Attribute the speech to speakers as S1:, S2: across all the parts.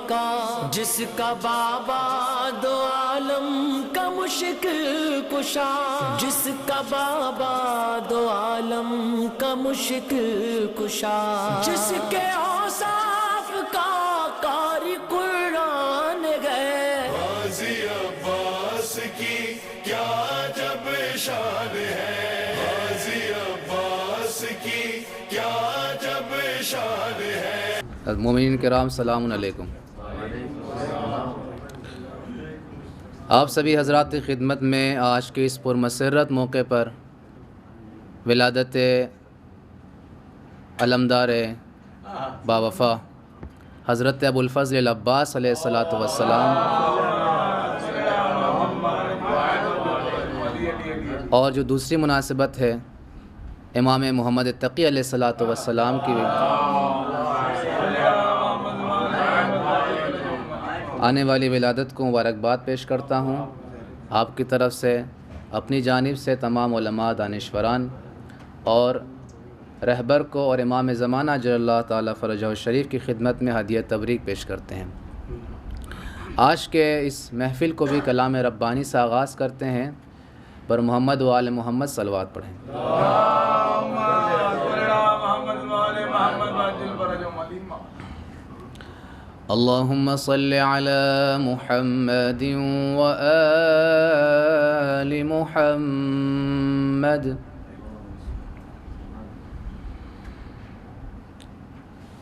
S1: کا، جس کا بابا دو عالم کا مشکل کشا، جس کا بابا دو عالم کا مشکل کشا، جس کے اوصاف کا قاری قرآن ہے،
S2: غازی عباس کی کیا جب شان ہے، غازی عباس کی کیا جب شان ہے۔
S3: مومنین کرام سلام علیکم۔ آپ سبھی حضرات کی خدمت میں آج کے اس پرمسرت موقع پر ولادت علمدار باوفا حضرت ابوالفضل العباس علیہ الصلاۃ والسلام اور جو دوسری مناسبت ہے امام محمد تقی علیہ الصلاۃ والسلام کی آنے والی ولادت کو مبارکباد پیش کرتا ہوں۔ آپ کی طرف سے اپنی جانب سے تمام علماء، دانشوران اور رہبر کو اور امام زمانہ جل اللہ تعالیٰ فرجہ الشریف کی خدمت میں ہدیہ تبریک پیش کرتے ہیں۔ آج کے اس محفل کو بھی کلام ربانی سے آغاز کرتے ہیں، پر محمد و آل محمد صلوات پڑھیں۔ اللہم صل علی محمد و آل محمد۔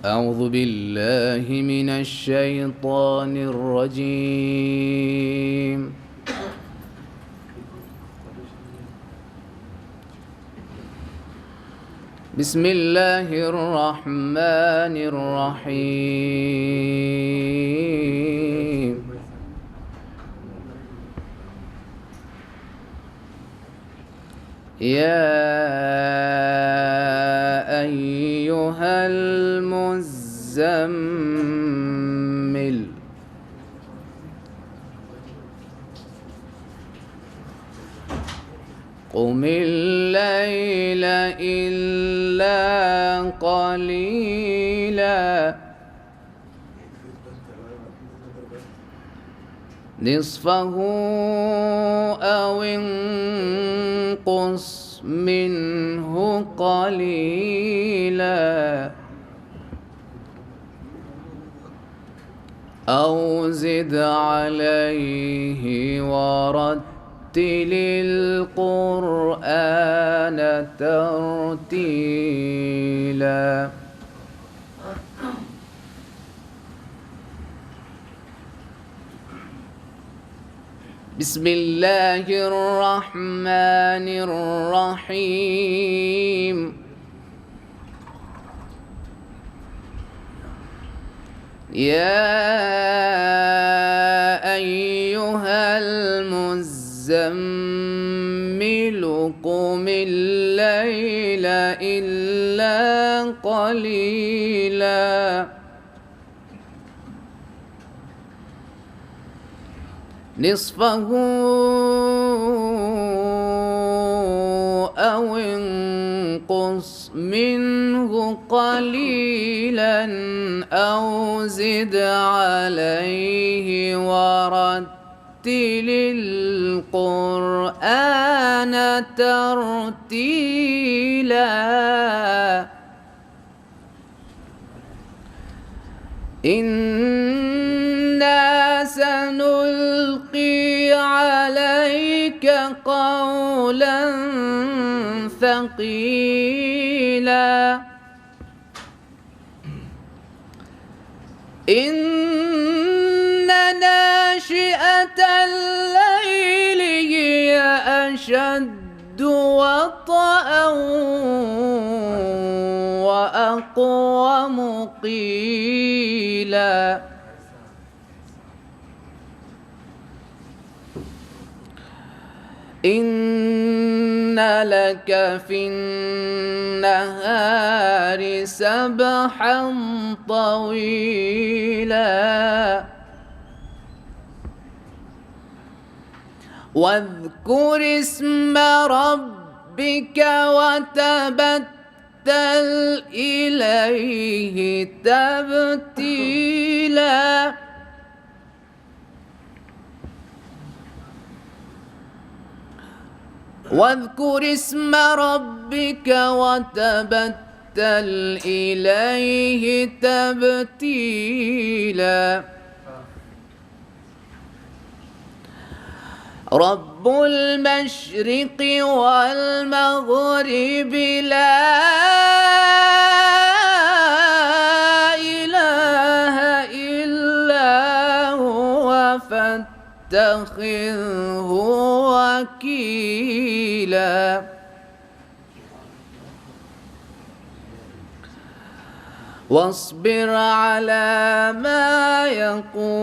S3: اعوذ باللہ من الشیطان الرجیم۔ بسم اللہ الرحمن الرحیم۔ یا ایہا المزمل قم اللیل الا قلیلا نصفہ او انقص منہ قلیلا او زد علیہ ورتل القرآن ترتیلا۔ بسم اللہ الرحمن الرحیم۔ یا ایہا المزمل قم اللیل الا قلیلا نصفہ او انقص منہ قلیلا او زد علیہ ورتل القرآن ترتیلا۔ انا سنلقی علیک قولا ثقیلا۔ ان ناشئة الليل هي أشد وطئا وأقوم قيلا۔ إن لك في النهار سبحا طويلا واذكر اسم ربك وتبتل إليه تبتيلا واذكر اسم ربك وتبتل إليه تبتيلا رب المشرق والمغرب لا إله إلا هو فاتخذه وكيلا واصبر على ما يقولون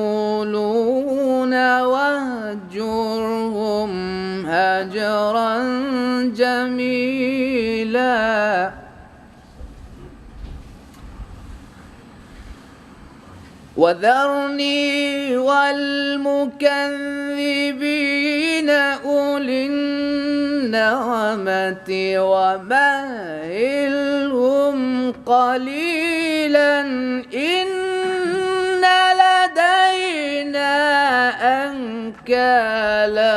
S3: واهجرهم هجرا جميلا وذرني والمكذبين أولي النعمة ومهلهم قليلا إن لدينا أنكالا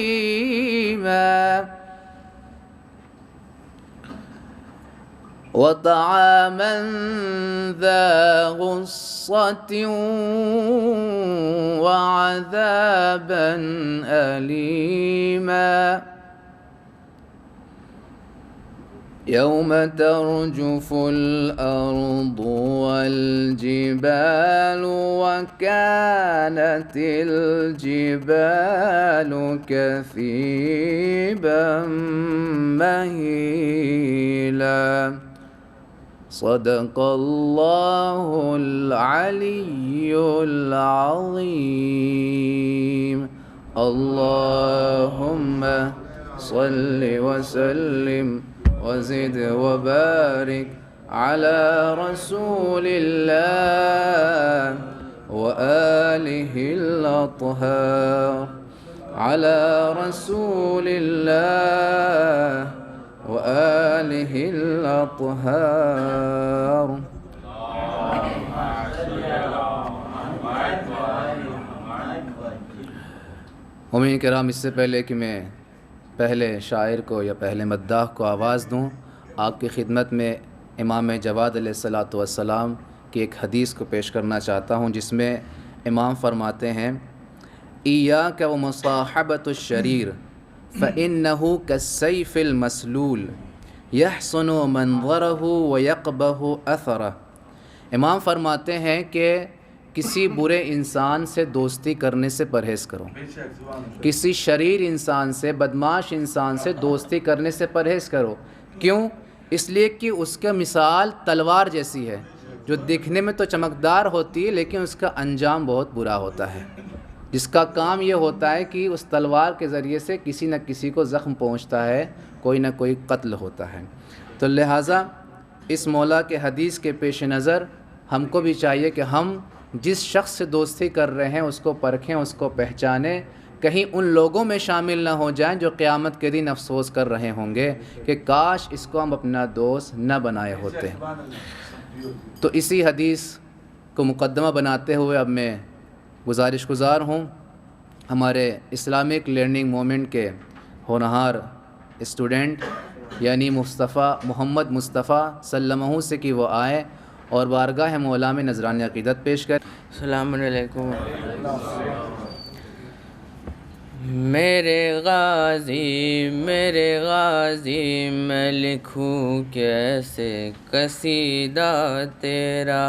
S3: وجحيما وطعاما ذا غصة وعذابا أليما يوم ترجف الأرض والجبال وكانت الجبال كثيبا مهيلا صدق الله العلي العظيم اللهم صل وسلم وزد وبارك على رسول الله وآله الأطهار على رسول الله وآله الأطهار مومنین کرام، اس سے پہلے کہ میں پہلے شاعر کو یا پہلے مداح کو آواز دوں، آپ کی خدمت میں امام جواد علیہ الصلاۃ والسلام کی ایک حدیث کو پیش کرنا چاہتا ہوں، جس میں امام فرماتے ہیں ایاک ومصاحبۃ الشریر فإنه كالسيف المسلول يحسن منظره ويقبح أثره۔ امام فرماتے ہیں کہ کسی برے انسان سے دوستی کرنے سے پرہیز کرو، کسی شریر انسان سے، بدماش انسان سے دوستی کرنے سے پرہیز کرو۔ کیوں؟ اس لیے کہ اس کا مثال تلوار جیسی ہے، جو دکھنے میں تو چمکدار ہوتی ہے لیکن اس کا انجام بہت برا ہوتا ہے، جس کا کام یہ ہوتا ہے کہ اس تلوار کے ذریعے سے کسی نہ کسی کو زخم پہنچتا ہے، کوئی نہ کوئی قتل ہوتا ہے۔ تو لہٰذا اس مولا کے حدیث کے پیش نظر ہم کو بھی چاہیے کہ ہم جس شخص سے دوستی کر رہے ہیں اس کو پرکھیں، اس کو پہچانیں، کہیں ان لوگوں میں شامل نہ ہو جائیں جو قیامت کے دن افسوس کر رہے ہوں گے کہ کاش اس کو ہم اپنا دوست نہ بنائے ہوتے۔ تو اسی حدیث کو مقدمہ بناتے ہوئے اب میں گزارش گزار ہوں ہمارے اسلامک لرننگ موومنٹ کے ہونہار اسٹوڈنٹ یعنی محمد مصطفیٰ سلمہ سے کہ وہ آئے اور بارگاہ مولا میں نذرانِ عقیدت پیش کر۔
S1: السلام علیکم۔ میرے غازی میں لکھوں کیسے قصیدہ تیرا،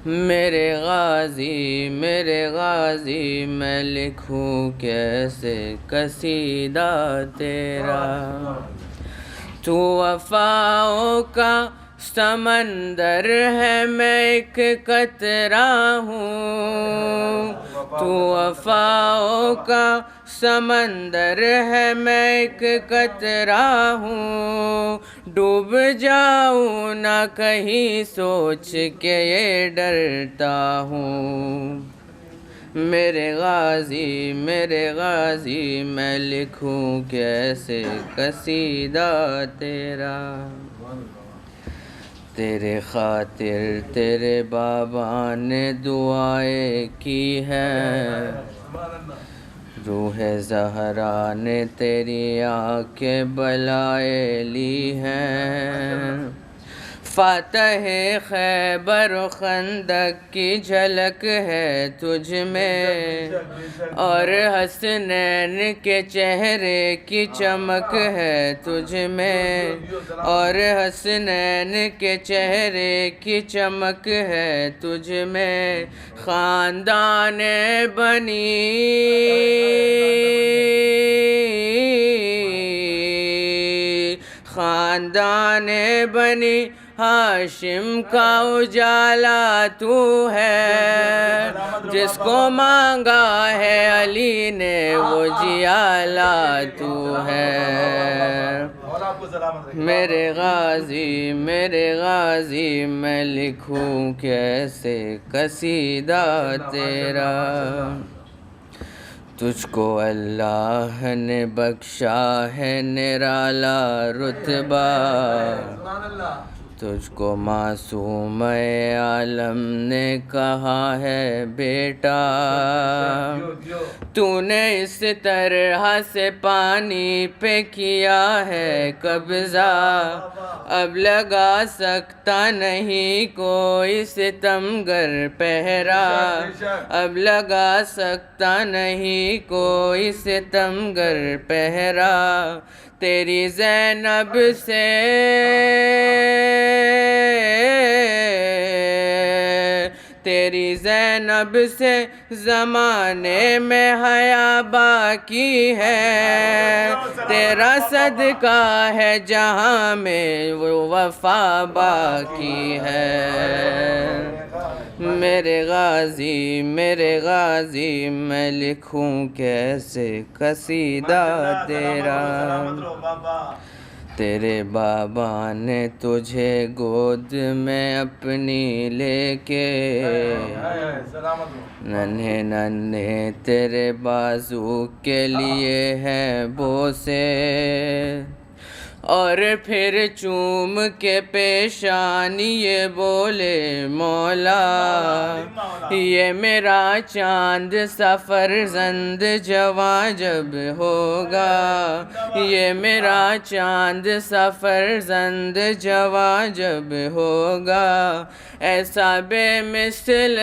S1: میرے غازی میں لکھوں کیسے قصیدہ تیرا، تو وفاؤں کا سمندر ہے میں ایک قطرہ ہوں، تو وفاؤں کا سمندر ہے میں ایک قطرہ ہوں، ڈوب جاؤں نہ کہیں سوچ کے یہ ڈرتا ہوں، میرے غازی میں لکھوں کیسے قصیدہ تیرا، تیرے خاطر تیرے بابا نے دعائیں کی ہے، روح زہرا نے تیری آنکھیں بلائے لی ہیں، فاتح خیبر و خندق کی جھلک ہے تجھ میں، اور حسنین کے چہرے کی چمک ہے تجھ میں، اور حسنین کے چہرے کی چمک ہے تجھ میں، خاندان بنی خاندان بنی ہاشم کا اجالا تو ہے، جس کو مانگا ہے علی نے وہ جیالا تو ہے۔ میرے غازی میں لکھوں کیسے قصیدہ تیرا، تجھ کو اللہ نے بخشا ہے نرالا رتبہ، تجھ کو معصوم عالم نے کہا ہے بیٹا، تو نے اس طرح سے پانی پہ کیا ہے قبضہ، اب لگا سکتا نہیں کوئی ستمگر پہرا، اب لگا سکتا نہیں کوئی ستمگر پہرا، تیری زینب سے تیری زینب سے زمانے میں حیا باقی ہے، تیرا صدقہ ہے جہاں میں وہ وفا باقی ہے۔ میرے غازی میں لکھوں کیسے قصیدہ تیرا، تیرے بابا نے تجھے گود میں اپنی لے کے، ننھے ننھے تیرے بازو کے لیے ہیں بوسے، اور پھر چوم کے پیشانی یہ بولے مولا، یہ میرا چاند سا فرزند جواں جب ہوگا، یہ میرا چاند سا فرزند جواں جب ہوگا، ایسا بے مثل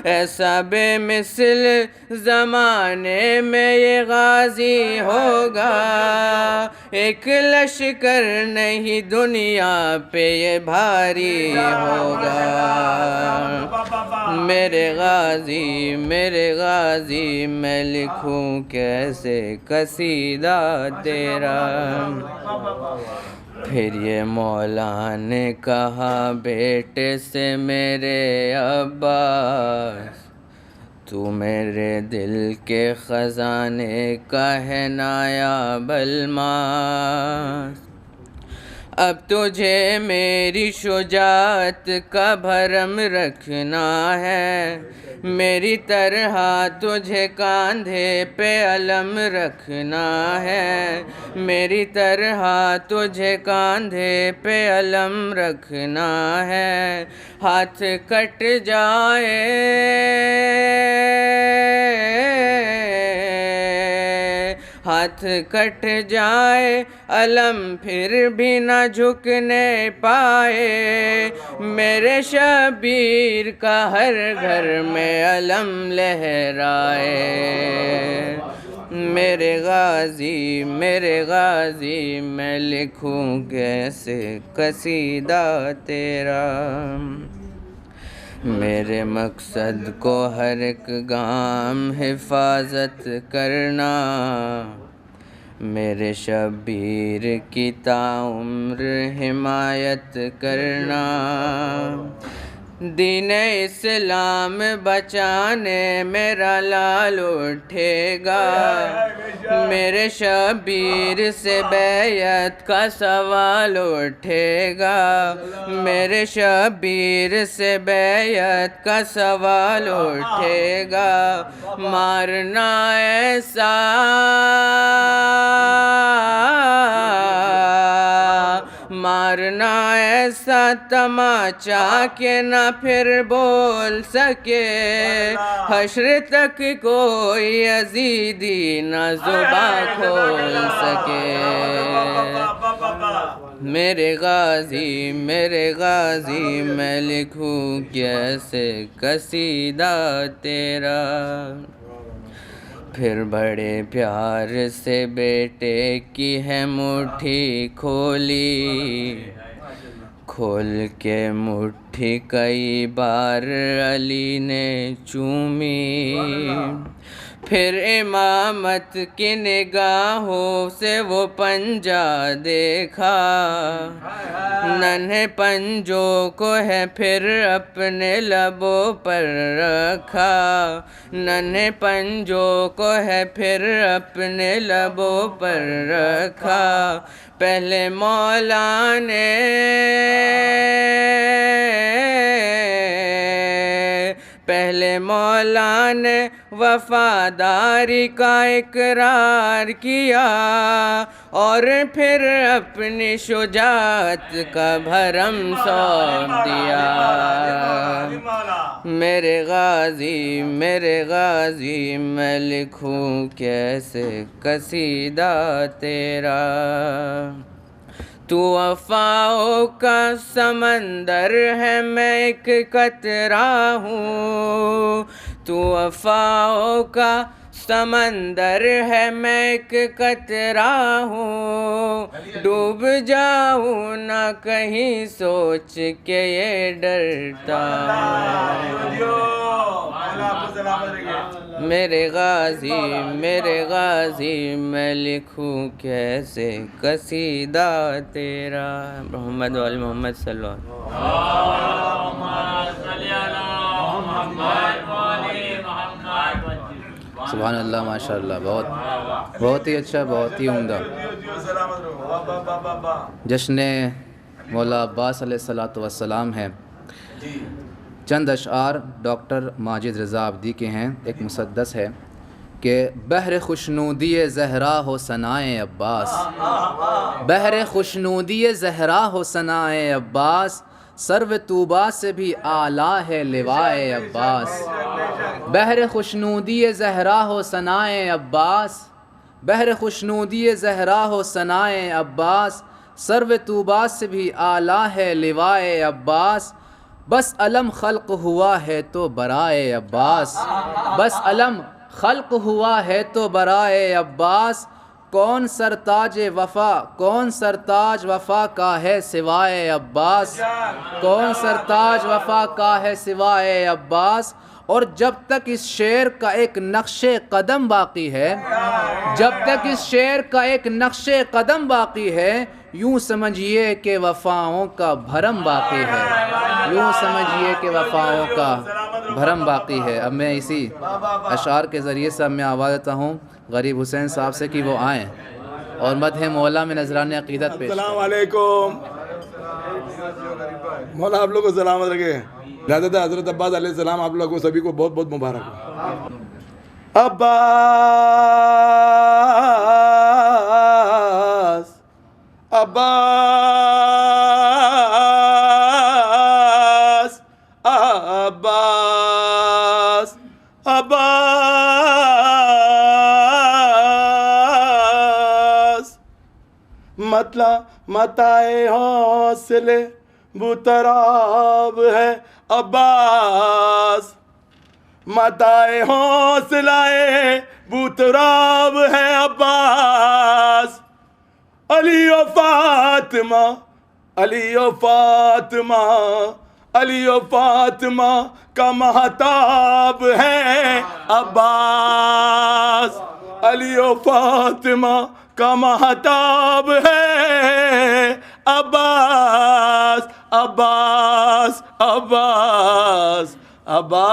S1: ایسا بے مثل زمانے میں یہ غازی ہوگا، ایک لشکر نہیں دنیا پہ یہ بھاری ہوگا۔ میرے غازی میں لکھوں کیسے قصیدہ تیرا، پھر یہ مولا نے کہا بیٹے سے میرے عباس، تو میرے دل کے خزانے کا ہے نایاب الماس، اب تجھے میری شجاعت کا بھرم رکھنا ہے، میری طرح تجھے کاندھے پہ علم رکھنا ہے، میری طرح تجھے کاندھے پہ علم رکھنا ہے، ہاتھ کٹ جائے ہاتھ کٹ جائے علم پھر بھی نہ جھکنے پائے، میرے شبیر کا ہر گھر میں علم لہرائے۔ میرے غازی میں لکھوں کیسے قصیدہ تیرا، میرے مقصد کو ہر ایک گام حفاظت کرنا، میرے شبیر کی تعمر حمایت کرنا، دین اسلام بچانے میرا لال اٹھے گا، میرے شبیر سے بیعت کا سوال اٹھے گا، میرے شبیر سے بیعت کا سوال اٹھے گا، مارنا ایسا ایسا تماچا کہ نہ پھر بول سکے، حشر تک کوئی یزیدی نہ زباں کھول سکے۔ میرے غازی میں لکھوں کیسے قصیدہ تیرا، پھر بڑے پیار سے بیٹے کی ہے مٹھی کھولی، کھول کے مٹھی کئی بار علی نے چومی، پھر امامت کی نگاہوں سے وہ پنجہ دیکھا، ننھے پنجوں کو ہے پھر اپنے لبوں پر رکھا، ننھے پنجوں کو ہے پھر اپنے لبوں پر رکھا، پہلے مولا نے وفاداری کا اقرار کیا، اور پھر اپنی شجاعت کا بھرم سونپ دیا۔ میرے غازی میں لکھوں کیسے قصیدہ تیرا، تو وفاؤں کا سمندر ہے میں ایک قطرہ ہوں، تو وفاؤں کا سمندر ہے میں ایک قطرہ ہوں، ڈوب جاؤں نہ کہیں سوچ کے یہ ڈرتا ہوں۔ میرے غازی میں لکھوں کیسے قصیدہ تیرا۔ محمد وآل محمد صلی اللہ علیہ وسلم۔
S3: سبحان اللہ، ماشاء اللہ، بہت ہی اچھا، بہت ہی عمدہ۔ جشن مولا عباس علیہ السلام ہے۔ چند اشعار ڈاکٹر ماجد رضا عابدی کے ہیں۔ ایک مسدس ہے کہ بحر خوشنودی زہرا ہو ثنائے عباس، بحر خوشنودی زہرا ہو ثنائے عباس، سرو طوبیٰ سے بھی اعلیٰ ہے لوائے عباس، بحر خوشنودی زہرا ہو ثنائے عباس، بحر خوشنودی زہرا ہو ثنائے عباس، سرو طوبیٰ سے بھی اعلیٰ ہے لوائے عباس، بس علم خلق ہوا ہے تو برائے عباس، بس علم خلق ہوا ہے تو برائے عباس، کون سرتاج وفا کا ہے سوائے عباس، کون سرتاج وفا کا ہے سوائے عباس، اور جب تک اس شعر کا ایک نقش قدم باقی ہے، جب تک اس شعر کا ایک نقش قدم باقی ہے، یوں سمجھیے کہ وفاؤں کا بھرم باقی ہے، یوں سمجھیے کہ وفاؤں کا بھرم باقی ہے۔ اب میں اسی اشعار کے ذریعے سے میں آواز دیتا ہوں غریب حسین صاحب سے کہ وہ آئیں اور مدح مولا میں نذران عقیدت پیش۔
S4: السلام علیکم، مولا آپ لوگ کو سلامت رکھے۔ حضرت عباس علیہ السلام آپ لوگ کو سبھی کو بہت بہت مبارک ہو۔ عباس عباس عباس عباس، مطلع متائے حوصلے بطراب ہے عباس، متائے حوصلے بطراب ہے عباس، علی و فاطمہ، علی و فاطمہ، علی و فاطمہ کا مہتاب ہے عباس، علی و فاطمہ کا مہتاب ہے عباس، عباس عباس عباس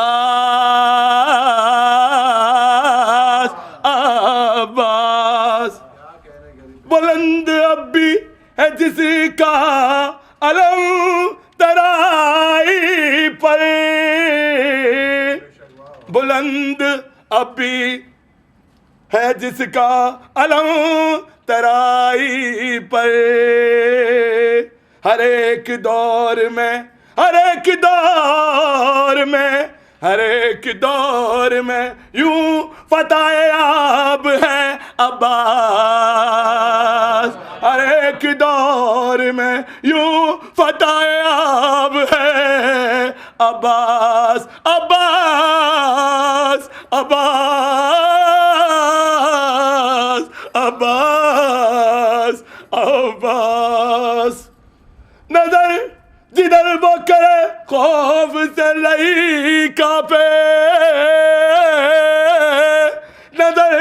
S4: عباس، بلند اب بھی ہے جس کا علم ترائی پر، بلند اب بھی ہے جس کا علم ترائی پر، ہر ایک دور میں، ہر ایک دور میں، ہر ایک دور میں یوں فتح آب ہے عباس، ہر ایک دور میں یوں فتح آب ہے عباس، عباس، عباس، عباس، عباس، نظر جدھر وہ کرے خوف سے لئی کانپے، نظر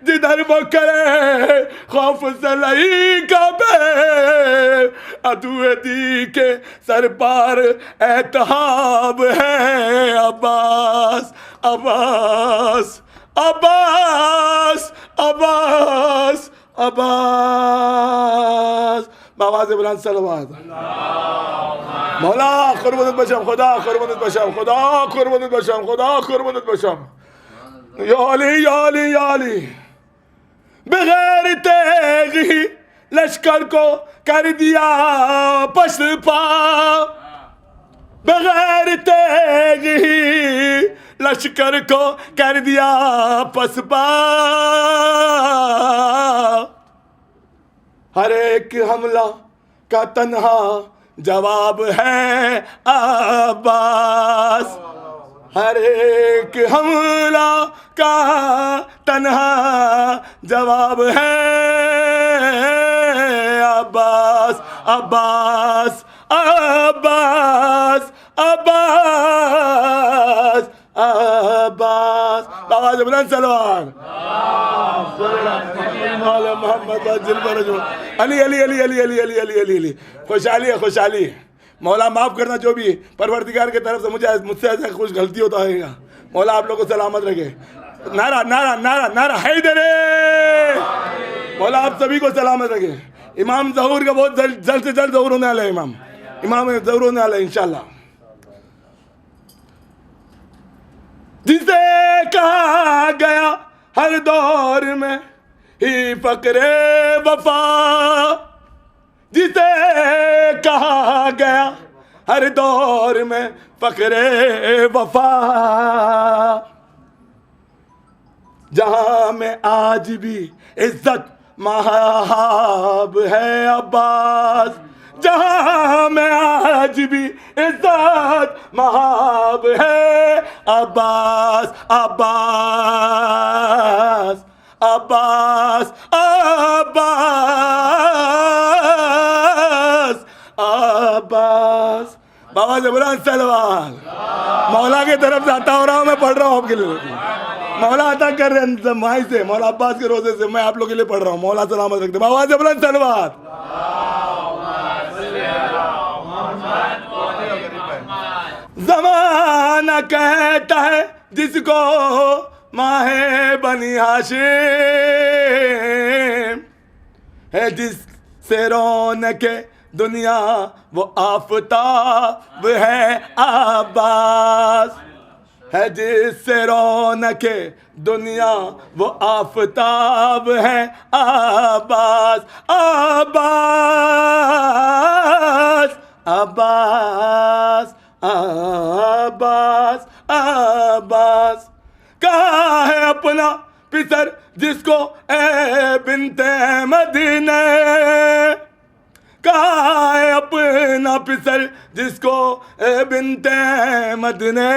S4: جدھر وہ کرے خوف سے لئی کانپے، عدو دی کے سر پر اعتحاب ہے عباس، عباس، عباس، عباس، عباس، بآواز بلند صلوات۔ مولا قربانت بشم، خدا قربانت بشم، خدا قربانت بشم، خدا قربانت بشم، یا علی، یا علی، یا علی، بغیر تیغی لشکر کو کر دیا پس پا، بغیر تیغی لشکر کو کر دیا پس پا، ہر ایک حملہ کا تنہا جواب ہے عباس، ہر ایک حملہ کا تنہا جواب ہے عباس، عباس، عباس، عباس، عباس، آواز بلند سلوان، مولا محمد جل برجو، علی، علی، علی، علی، علی، علی، علی، علی، علی، خوشحالی ہے، خوشحالی ہے، مولا معاف کرنا جو بھی پروردگار کی طرف سے مجھ سے ایسا کچھ غلطی ہوتا ہے گا، مولا آپ لوگوں کو سلامت رکھے، نعرہ، نعرہ، نعرہ، نعرہ حیدر، مولا آپ سبھی کو سلامت رکھے، امام ظہور کا بہت جلد سے جلد ظہور ہونے والا ہے، امام ظہور ہونے والا ہے انشاءاللہ، جسے کہا گیا ہر دور میں ہی فقر وفا، جسے کہا گیا ہر دور میں فقر وفا، جہاں میں آج بھی عزت مہاب ہے عباس، جہاں میں آج بھی عزت مہاب ہے عباس، عباس، عباس، عباس، عباس، بابا جبران سلوان، مولا کی طرف سے عطا ہو رہا ہوں، میں پڑھ رہا ہوں آپ کے لیے، مولا عطا کر رہے ہیں مائی سے، مولا عباس کے روزے سے میں آپ لوگ کے لیے پڑھ رہا ہوں، مولا سلامت رکھتے، بابا جبران سلوان۔ زمانہ کہتا ہے جس کو ماہ بنی ہاشم، ہے جس سے رونق دنیا وہ آفتاب ہے عباس، ہے جس سے رونق دنیا وہ آفتاب ہے عباس، عباس، عباس، عباس، عباس، کہاں ہے اپنا پسر جس کو اے بنت مدینہ، کہاں ہے اپنا پسر جس کو اے بنت مدینہ،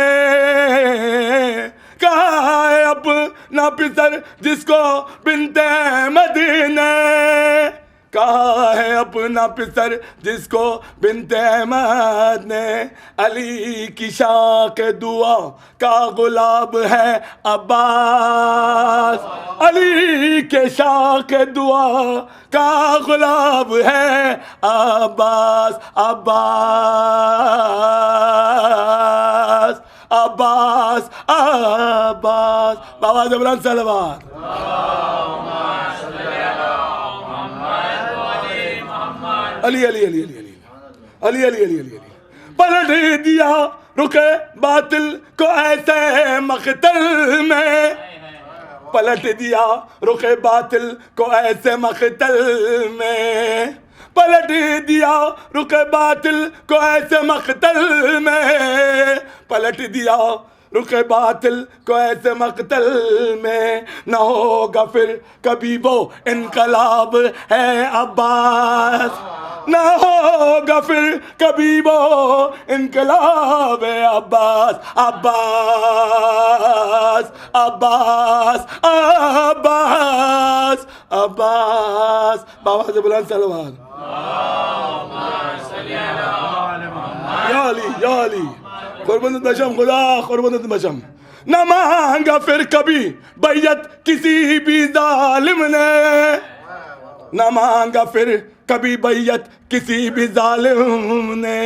S4: کہاں ہے اپنا پسر جس کو بنت مدینہ، کہاں ہے اپنا پسر جس کو بنت احمد نے، علی کی شاخ دعا کا گلاب ہے عباس، علی کے شاخ دعا کا گلاب ہے عباس، عباس، عباس، عباس، بابا جبران صلوات۔ علی، علی، علی، علی، علی، علی، علی، علی، علی، پلٹ دیا رخ باطل کو ایسے مقتل میں، پلٹ دیا رخ باطل کو ایسے مقتل میں، پلٹ دیا رخ باطل کو ایسے مقتل میں، پلٹ دیا رخ باطل کو ایسے مقتل میں، نہ ہوگا پھر کبھی وہ انقلاب ہے عباس، نہ ہوگا پھر کبھی وہ انقلاب ہے عباس، عباس عباس عباس عباس، بابا سے بلند سلوات، یا علی یا علی، قربانت بشم خدا، قربانت بشم۔ نہ مانگا پھر کبھی بیعت کسی بھی ظالم نے، نہ مانگا پھر کبھی بیعت کسی بھی ظالم نے،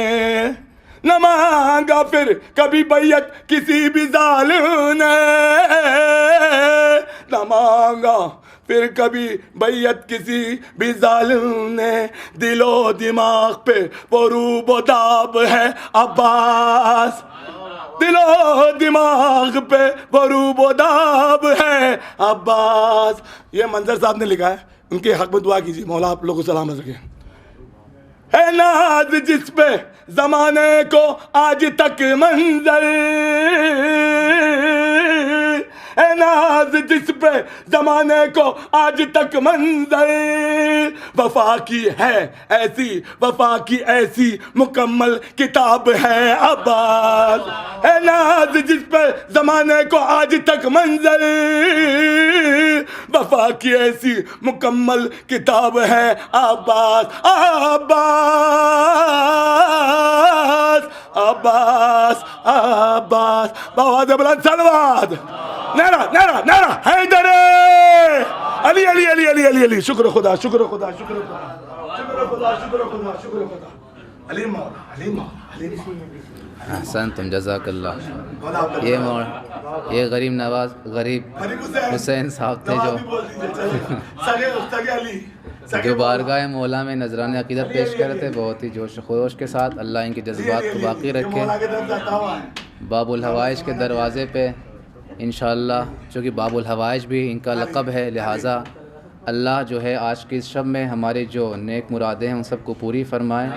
S4: نہ مانگا پھر کبھی بیعت کسی بھی ظالم نے، نہ مانگا پھر کبھی بیعت کسی بھی ظالم نے، دل و دماغ پہ وہ روب و داب ہے عباس، دل و دماغ پہ وہ روب و داب ہے عباس۔ یہ منظر صاحب نے لکھا ہے، ان کے حق میں دعا کیجیے، مولا آپ لوگوں کو سلامت رکھے۔ ہے ناز جس پہ زمانے کو آج تک منظر، ہے ناز جس پہ زمانے کو آج تک منظر، وفا کی ہے ایسی، وفا کی ایسی مکمل کتاب ہے عباس، ہے ناز جس پہ زمانے کو آج تک منظر، وفا کی ایسی مکمل کتاب ہے عباس، عباس عباس عباس، بآواز بلند سلوات، نعرہ نعرہ نعرہ حیدر علی علی علی علی علی علی، شکر خدا شکر خدا شکر خدا شکر خدا شکر خدا شکر خدا، علی مولا علی مولا علی مولا۔
S3: احسنتم، جزاک اللہ۔ یہ غریب نواز غریب حسین صاحب تھے جو بارگاہ مولا میں نذرانہ عقیدت پیش کر رہے تھے، بہت ہی جوش و خروش کے ساتھ۔ اللہ ان کے جذبات کو باقی رکھے۔ باب الحوائج کے دروازے پہ انشاءاللہ، چونکہ باب الحوائج بھی ان کا لقب ہے، لہٰذا اللہ جو ہے آج کی اس شب میں ہماری جو نیک مرادیں ہیں ان سب کو پوری فرمائیں،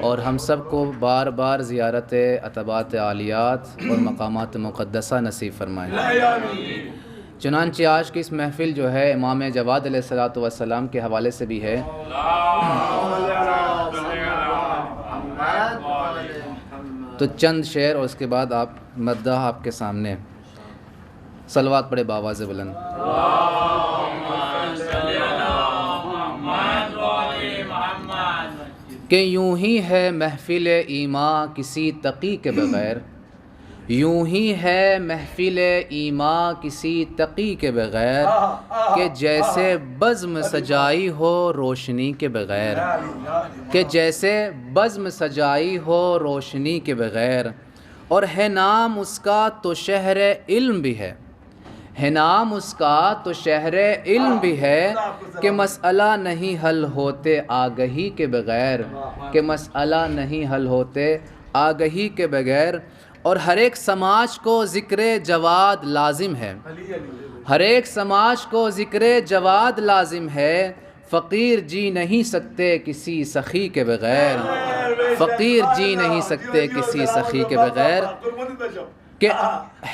S3: اور ہم سب کو بار بار زیارت عتبات عالیات اور مقامات مقدسہ نصیب فرمائیں۔ چنانچہ آج کی اس محفل جو ہے امام جواد علیہ الصلوۃ والسلام کے حوالے سے بھی ہے۔ تو چند شعر اور اس کے بعد آپ مداح آپ کے سامنے، صلوات پڑھے باواز بلند۔ کہ یوں ہی ہے محفل ایماں کسی تقی کے بغیر، یوں ہی ہے محفل ایماں کسی تقی کے بغیر، کہ جیسے بزم سجائی ہو روشنی کے بغیر، کہ جیسے بزم سجائی ہو روشنی کے بغیر، اور ہے نام اس کا تو شہر علم بھی ہے، ہے نام اس کا تو شہر علم بھی ہے، کہ مسئلہ نہیں حل ہوتے آگہی کے بغیر، کہ مسئلہ نہیں حل ہوتے آگہی کے بغیر، اور ہر ایک سماج کو ذکر جواد لازم ہے، ہر ایک سماج کو ذکر جواد لازم ہے، فقیر جی نہیں سکتے کسی سخی کے بغیر، فقیر جی نہیں سکتے کسی سخی کے بغیر، کہ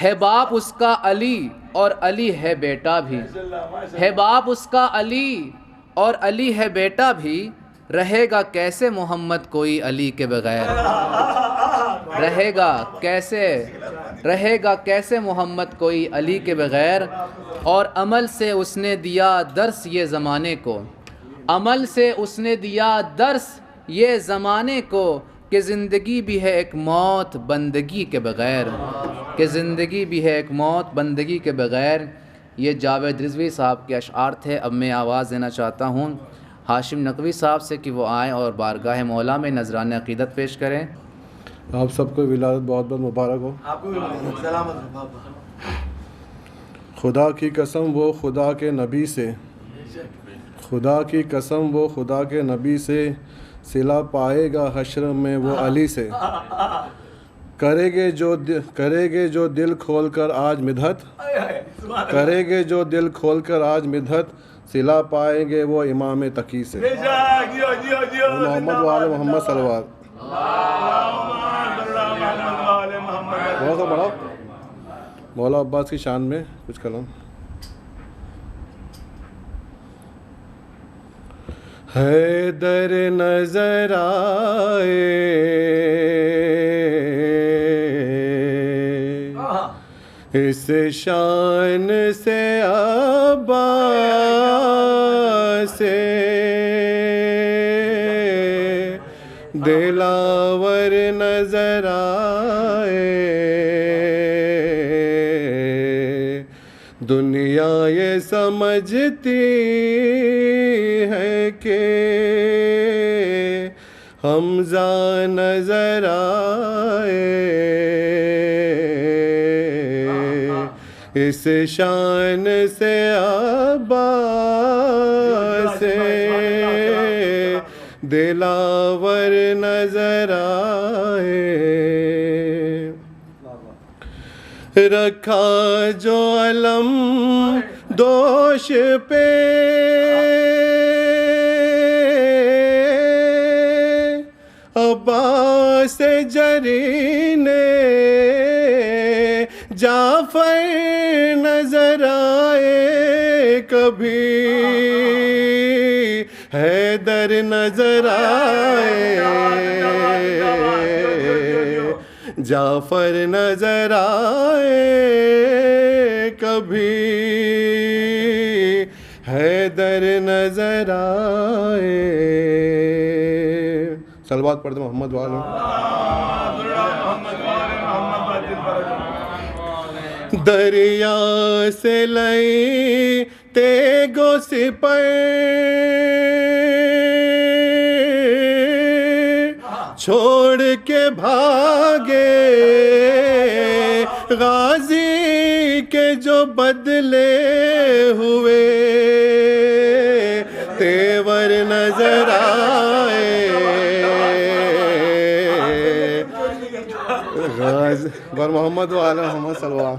S3: ہے باپ اس کا علی اور علی ہے بیٹا بھی، ہے باپ اس کا علی اور علی ہے بیٹا بھی، رہے گا کیسے محمد کوئی علی کے بغیر، رہے گا کیسے محمد کوئی علی کے بغیر، اور عمل سے اس نے دیا درس یہ زمانے کو، عمل سے اس نے دیا درس یہ زمانے کو، کہ زندگی بھی ہے ایک موت بندگی کے بغیر، کہ زندگی بھی ہے ایک موت بندگی کے بغیر۔ یہ جاوید رضوی صاحب کے اشعار تھے۔ اب میں آواز دینا چاہتا ہوں ہاشم نقوی صاحب سے کہ وہ آئیں اور بارگاہ مولا میں نذرانہ عقیدت پیش کریں۔
S5: آپ سب کو ولادت بہت بہت مبارک ہو۔
S4: آپ کو بھی سلامت۔
S5: خدا کی قسم وہ خدا کے نبی سے، خدا کی قسم وہ خدا کے نبی سے، صلہ پائے گا حشر میں وہ علی سے، کرے گے جو دل کھول کر آج مدحت، کریں گے جو دل کھول کر آج مدحت صلہ پائیں گے وہ امام تقی سے
S4: بے شک جیو جیو جیو
S5: محمد وآل محمد صلوات بہت سا بڑھاؤ مولا عباس کی شان میں کچھ کلام حیدر نظر آئے اس شان سے عباس سے دلاور نظر آئے دنیا یہ سمجھتی ہے کہ حمزہ نظر آئے اس شان سے عباس سے دلاور نظر آئے رکھا جو علم دوش پہ عباس جری نے جعفر نظر آئے کبھی حیدر نظر آئے جعفر نظر آئے کبھی حیدر نظر آئے صلوات پڑھتے محمد والے دریا سے لئی تیگو سپر چھوڑ کے بھاگے غازی کے جو بدلے ہوئے تیور نظر آئے غازی بر محمد وعلی محمد صلی اللہ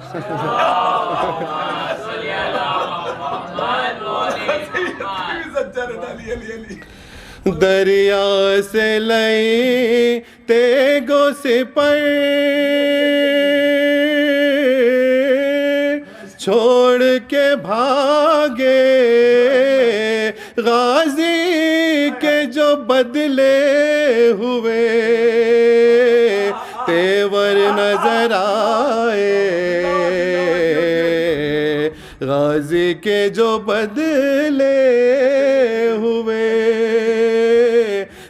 S5: دریا سے لئی تیگو سپر چھوڑ کے بھاگے غازی کے جو بدلے ہوئے تیور نظر آئے غازی کے جو بدلے ہوئے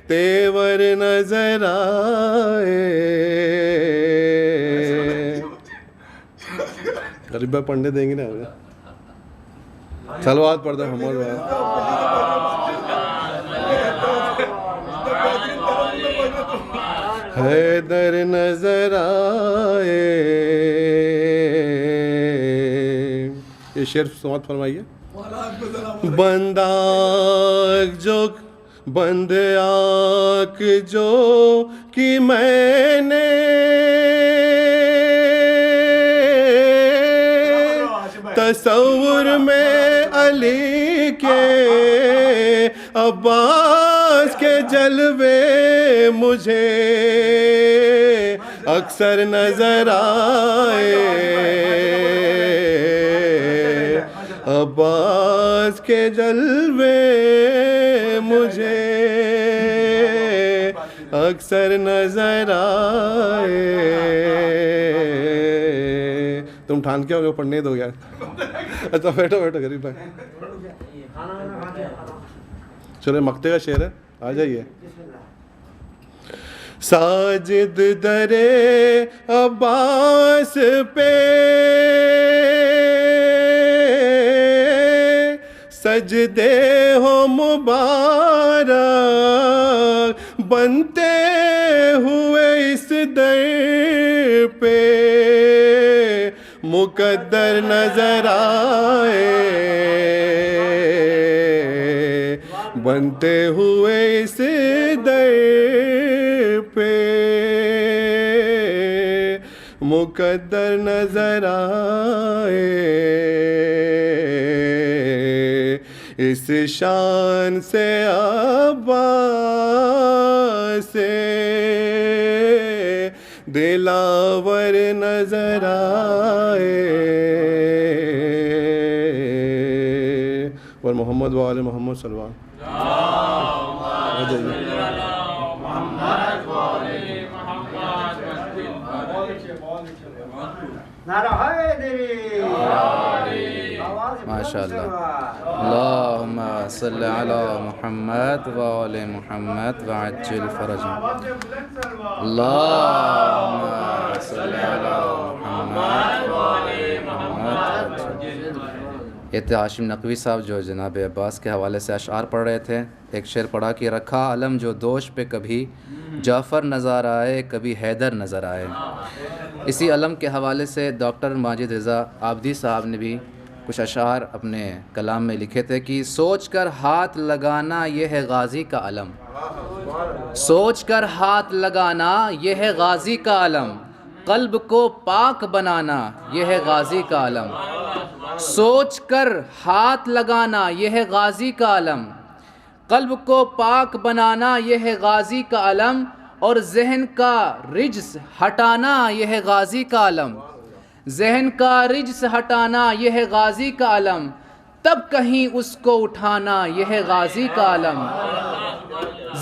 S5: تیور نظر آئے غریبہ پڑھنے دیں گے نا صلوات پڑھتا ہوں محمد حیدر نظر آئے یہ شعر سماعت فرمائیے بندہ جو بند آنکھ جو کہ میں نے تصور میں علی کے عباس کے جلوے مجھے اکثر نظر آئے عباس کے جلوے مجھے اکثر نظر آئے تم ٹھان کے ہو پڑھنے دو یار اچھا بیٹھو بیٹھو غریب بھائی چلو مقتے کا شعر ہے آ جائیے ساجد درے عباس پہ سجدے ہو مبارک بنتے ہوئے اس در پہ مقدر نظر آئے بنتے ہوئے اس در پہ مقدر نظر آئے اس شان سے عباس سے دلاور نظر آئے اور محمد و آل محمد صلی اللہ علیہ وسلم.
S3: ماشاء اللہ. اللہم صلی علی محمد و آل محمد وعجل فرجهم. اللہم صلی علی محمد و آل محمد. یہ تھے ہاشم نقوی صاحب جو جناب عباس کے حوالے سے اشعار پڑھ رہے تھے. ایک شعر پڑھا کہ رکھا علم جو دوش پہ کبھی جعفر نظر آئے کبھی حیدر نظر آئے. اسی علم کے حوالے سے ڈاکٹر ماجد رضا عابدی صاحب نے بھی کچھ اشعار اپنے کلام میں لکھے تھے کہ سوچ کر ہاتھ لگانا یہ ہے غازی کا علم. سوچ کر ہاتھ لگانا یہ ہے غازی کا علم. قلب کو پاک بنانا یہ ہے غازی کا علم. سوچ کر ہاتھ لگانا یہ ہے غازی کا علم. قلب کو پاک بنانا یہ ہے غازی کا علم. اور ذہن کا رجس ہٹانا یہ ہے غازی کا علم. ذہن کا رجس ہٹانا یہ ہے غازی کا علم. تب کہیں اس کو اٹھانا یہ ہے غازی کا علم.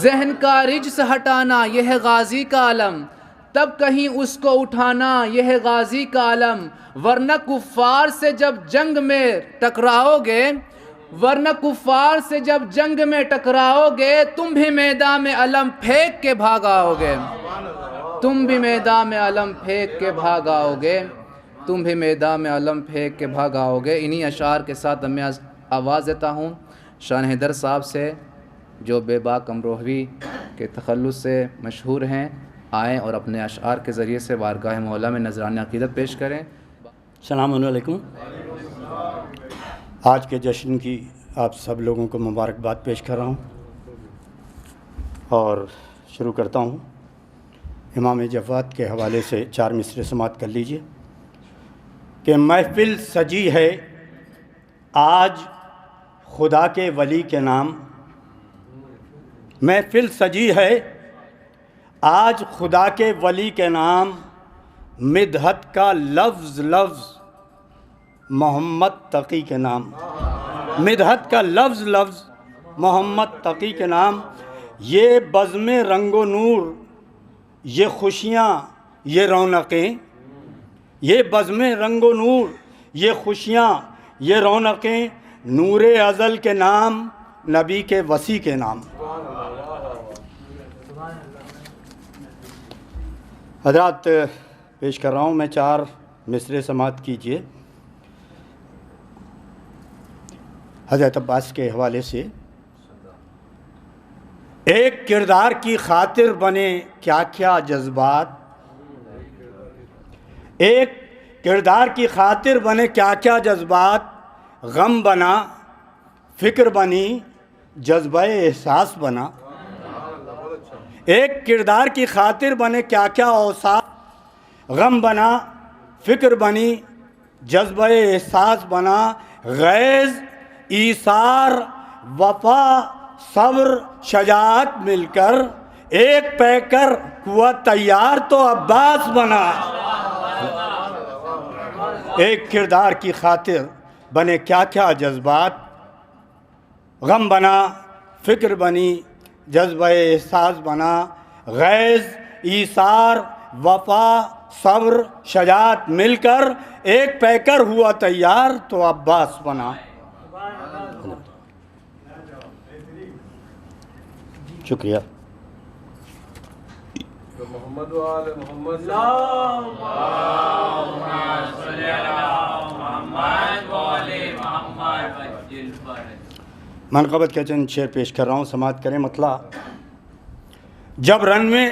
S3: ذہن کا رجس ہٹانا یہ ہے غازی کا علم. تب کہیں اس کو اٹھانا یہ ہے غازی کا علم. ورنہ کفار سے جب جنگ میں ٹکراؤ گے ورنہ کفار سے جب جنگ میں ٹکراؤ گے تم بھی میدان میں علم پھینک کے بھاگ آؤ گے. تم بھی میدان میں علم پھینک کے بھاگ آؤ گے. تم بھی میدان میں علم پھینک کے بھاگ آؤ گے. انہی اشعار کے ساتھ میں آواز دیتا ہوں شان حیدر صاحب سے جو بے باک امروہوی کے تخلص سے مشہور ہیں. آئیں اور اپنے اشعار کے ذریعے سے بارگاہ مولا میں نذرانہ عقیدت پیش کریں.
S6: السلام علیکم. آج کے جشن کی آپ سب لوگوں کو مبارکباد پیش کر رہا ہوں اور شروع کرتا ہوں. امام جواد کے حوالے سے 4 مصرے سماعت کر لیجئے کہ محفل سجی ہے آج خدا کے ولی کے نام. محفل سجی ہے آج خدا کے ولی کے نام. مدحت کا لفظ لفظ محمد تقی کے نام. مدحت کا لفظ لفظ محمد تقی کے نام. یہ بزم رنگ و نور یہ خوشیاں یہ رونقیں. یہ بزم رنگ و نور یہ خوشیاں یہ رونقیں. نور ازل کے نام نبی کے وسیع کے نام. حضرات پیش کر رہا ہوں میں 4 مصرے سماعت کیجئے. حضرت عباس کے حوالے سے ایک کردار کی خاطر بنے کیا کیا جذبات. ایک کردار کی خاطر بنے کیا کیا جذبات. غم بنا فکر بنی جذبہ احساس بنا. ایک کردار کی خاطر بنے کیا کیا اوصاف. غم بنا فکر بنی جذبہ احساس بنا. غیظ ایثار وفا صبر شجاعت مل کر ایک پیکر ہوا تیار تو عباس بنا. ایک کردار کی خاطر بنے کیا کیا جذبات. غم بنا فکر بنی جذبہ احساس بنا. غیظ ایثار وفا صبر شجاعت مل کر ایک پیکر ہوا تیار تو عباس بنا. شکریہ.
S5: محمد و آل محمد.
S6: منقبت کے چند شعر پیش کر رہا ہوں سماعت کریں. مطلع جب رن میں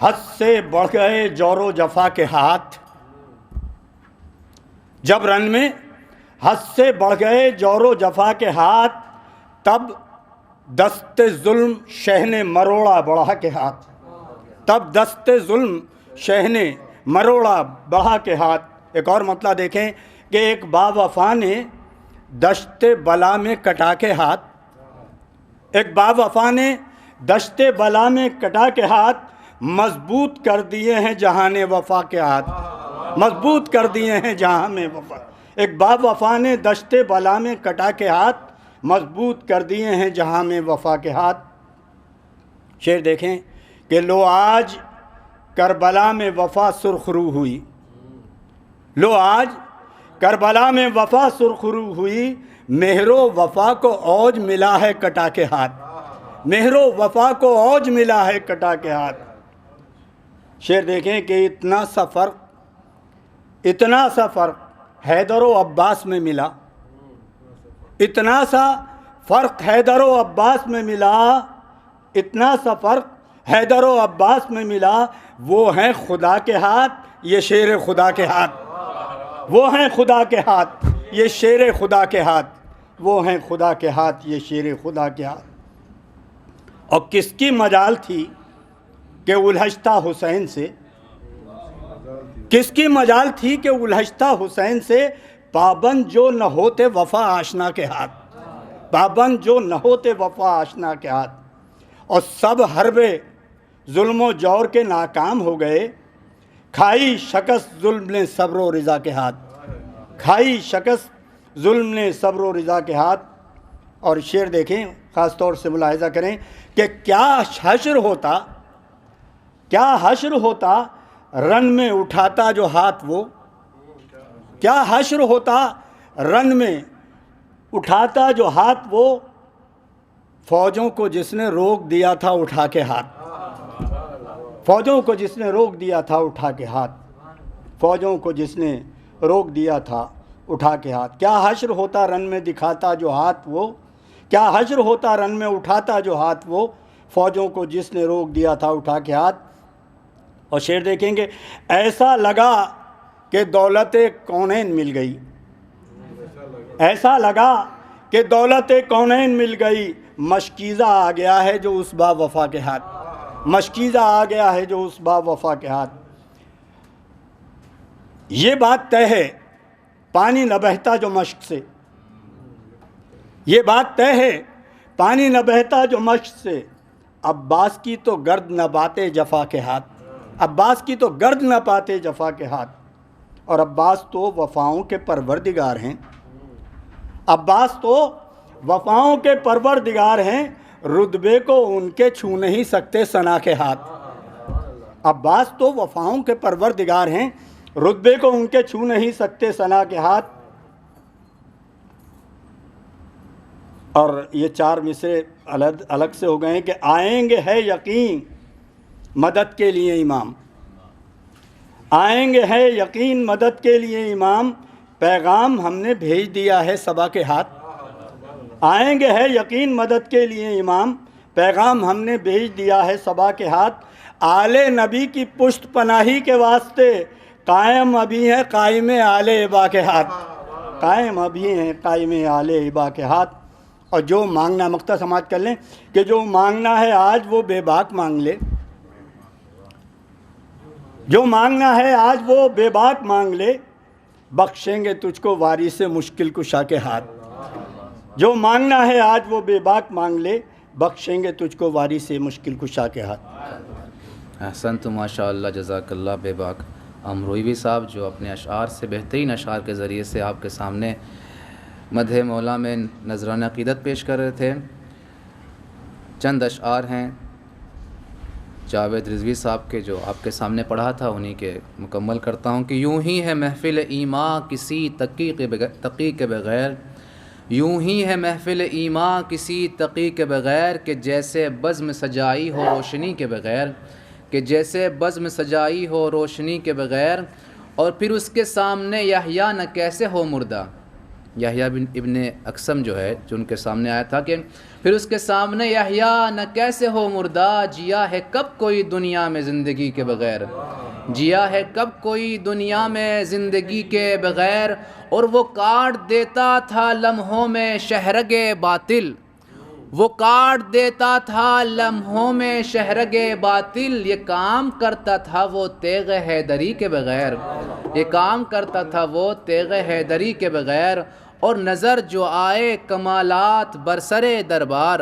S6: حد سے بڑھ گئے جور و جفا کے ہاتھ. جب رن میں حد سے بڑھ گئے جور و جفا کے ہاتھ تب دست ظلم شہ نے مروڑا بڑھا کے ہاتھ. تب دست ظلم شہ نے مروڑا بڑھا کے ہاتھ. ایک اور مطلب دیکھیں کہ ایک با وفا نے دشت بلا میں کٹا کے ہاتھ، ایک با وفا نے دشت بلا میں کٹا کے ہاتھ مضبوط کر دیے ہیں جہان وفا کے ہاتھ، مضبوط کر دیے ہیں جہاں میں وفا. ایک با وفا نے دشت بلا میں کٹا کے ہاتھ مضبوط کر دیے ہیں جہاں میں وفا کے ہاتھ. شعر دیکھیں کہ لو آج کربلا میں وفا سرخرو ہوئی، لو آج کربلا میں وفا سرخرو ہوئی، مہر و وفا کو اوج ملا ہے کٹا کے ہاتھ، مہر و وفا کو اوج ملا ہے کٹا کے ہاتھ. شعر دیکھیں کہ اتنا سا فرق حیدر و عباس میں ملا، اتنا سا فرق حیدر و عباس میں ملا، اتنا سا فرق حیدر و عباس میں ملا. وہ ہیں خدا کے ہاتھ، یہ شیر خدا کے ہاتھ، وہ ہیں خدا کے ہاتھ، یہ شیر خدا کے ہاتھ، وہ ہیں خدا کے ہاتھ، یہ شیر خدا کے ہاتھ. اور کس کی مجال تھی کہ الحجتا حسین سے، کس کی مجال تھی کہ الحجتا حسین سے، پابند جو نہ ہوتے وفا آشنا کے ہاتھ، پابند جو نہ ہوتے وفا آشنا کے ہاتھ. اور سب حربے ظلم و جور کے ناکام ہو گئے، کھائی شکست ظلم نے صبر و رضا کے ہاتھ، کھائی شکست ظلم نے صبر و رضا کے ہاتھ. اور شعر دیکھیں، خاص طور سے ملاحظہ کریں کہ کیا حشر ہوتا، کیا حشر ہوتا رن میں اٹھاتا جو ہاتھ وہ، کیا حشر ہوتا رن میں اٹھاتا جو ہاتھ وہ، فوجوں کو جس نے روک دیا تھا اٹھا کے ہاتھ، فوجوں کو جس نے روک دیا تھا اٹھا کے ہاتھ، فوجوں کو جس نے روک دیا تھا اٹھا کے ہاتھ. کیا حشر ہوتا رن میں دکھاتا جو ہاتھ وہ، کیا حشر ہوتا رن میں اٹھاتا جو ہاتھ وہ، فوجوں کو جس نے روک دیا تھا اٹھا کے ہاتھ. اور شعر دیکھیں گے، ایسا لگا کہ دولت کونین مل گئی، ایسا لگا کہ دولت کونین مل گئی، مشکیزہ آ گیا ہے جو اس با وفا کے ہاتھ، مشکیزہ آ گیا ہے جو اس با وفا کے ہاتھ. یہ بات طے ہے پانی نہ بہتا جو مشق سے، یہ بات طے ہے پانی نہ بہتا جو مشق سے، عباس کی تو گرد نہ پاتے جفا کے ہاتھ، عباس کی تو گرد نہ پاتے جفا کے ہاتھ. اور عباس تو وفاؤں کے پروردگار ہیں، عباس تو وفاؤں کے پروردگار ہیں، رتبے کو ان کے چھو نہیں سکتے ثنا کے ہاتھ. عباس تو وفاؤں کے پروردگار ہیں، رتبے کو ان کے چھو نہیں سکتے ثنا کے ہاتھ. اور یہ چار مصرے الگ سے ہو گئے ہیں کہ آئیں گے ہے یقین مدد کے لیے امام، آئیں گے ہے یقین مدد کے لیے امام، پیغام ہم نے بھیج دیا ہے صبا کے ہاتھ. آئیں گے ہے یقین مدد کے لیے امام، پیغام ہم نے بھیج دیا ہے صبا کے ہاتھ. آل نبی کی پشت پناہی کے واسطے قائم ابھی ہیں قائم آل ابا کے ہاتھ، قائم ابھی ہیں قائم آل ابا کے ہاتھ. اور جو مانگنا، مختصر سماعت کر لیں کہ جو مانگنا ہے آج وہ بے باک مانگ لے، جو مانگنا ہے آج وہ بے باک مانگ لے، بخشیں گے تجھ کو وارث مشکل کشا کے ہاتھ. جو مانگنا ہے آج وہ بے باک مانگ لے، بخشیں گے تجھ کو وارث مشکل کشا کے ہاتھ.
S3: احسنت ماشاء اللہ، جزاک اللہ بے باک امرویوی صاحب، جو اپنے اشعار سے، بہترین اشعار کے ذریعے سے آپ کے سامنے مدح مولا میں نذرانہ عقیدت پیش کر رہے تھے. چند اشعار ہیں جاوید رضوی صاحب کے جو آپ کے سامنے پڑھا تھا، انہی کے مکمل کرتا ہوں کہ یوں ہی ہے محفل ایماں کسی تقی کے بغیر، یوں ہی ہے محفل ایماں کسی تقی کے بغیر، کہ جیسے بزم سجائی ہو روشنی کے بغیر، کہ جیسے بزم سجائی ہو روشنی کے بغیر. اور پھر اس کے سامنے یحییٰ نہ کیسے ہو مردہ، یحییٰ ابن اقسم جو ہے، جو ان کے سامنے آیا تھا کہ پھر اس کے سامنے یحییٰ نہ کیسے ہو مردہ، جیا ہے کب کوئی دنیا میں زندگی کے بغیر، جیا ہے کب کوئی دنیا میں زندگی کے بغیر. اور وہ کاٹ دیتا تھا لمحوں میں شہرگ باطل، وہ کاٹ دیتا تھا لمحوں میں شہرگ باطل، یہ کام کرتا تھا وہ تیغ حیدری کے بغیر، یہ کام کرتا تھا وہ تیغ حیدری کے بغیر۔ اور نظر جو آئے کمالات برسرے دربار،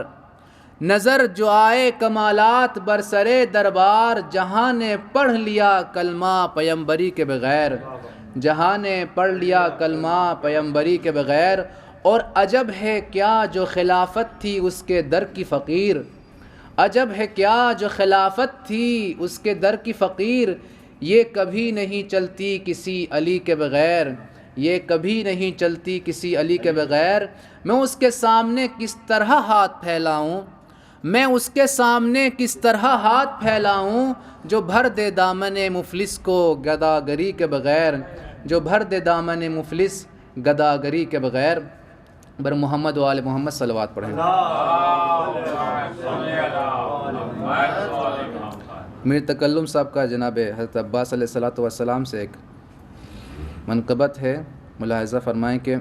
S3: نظر جو آئے کمالات برسرے دربار، جہاں نے پڑھ لیا کلمہ پیمبری کے بغیر، جہاں نے پڑھ لیا کلمہ پیمبری کے بغیر۔ اور عجب ہے کیا جو خلافت تھی اس کے در کی فقیر، عجب ہے کیا جو خلافت تھی اس کے در کی فقیر، یہ کبھی نہیں چلتی کسی علی کے بغیر، یہ کبھی نہیں چلتی کسی علی کے بغیر۔ میں اس کے سامنے کس طرح ہاتھ پھیلاؤں، میں اس کے سامنے کس طرح ہاتھ پھیلاؤں، جو بھر دے دامن مفلس کو گداگری کے بغیر، جو بھر دے دامن مفلس گداگری کے بغیر۔ بر محمد و آل محمد صلوات پڑھیں۔ میر تکلم صاحب کا جناب حضرت عباس علیہ الصلوۃ والسلام سے ایک منقبت ہے، ملاحظہ فرمائیں کہ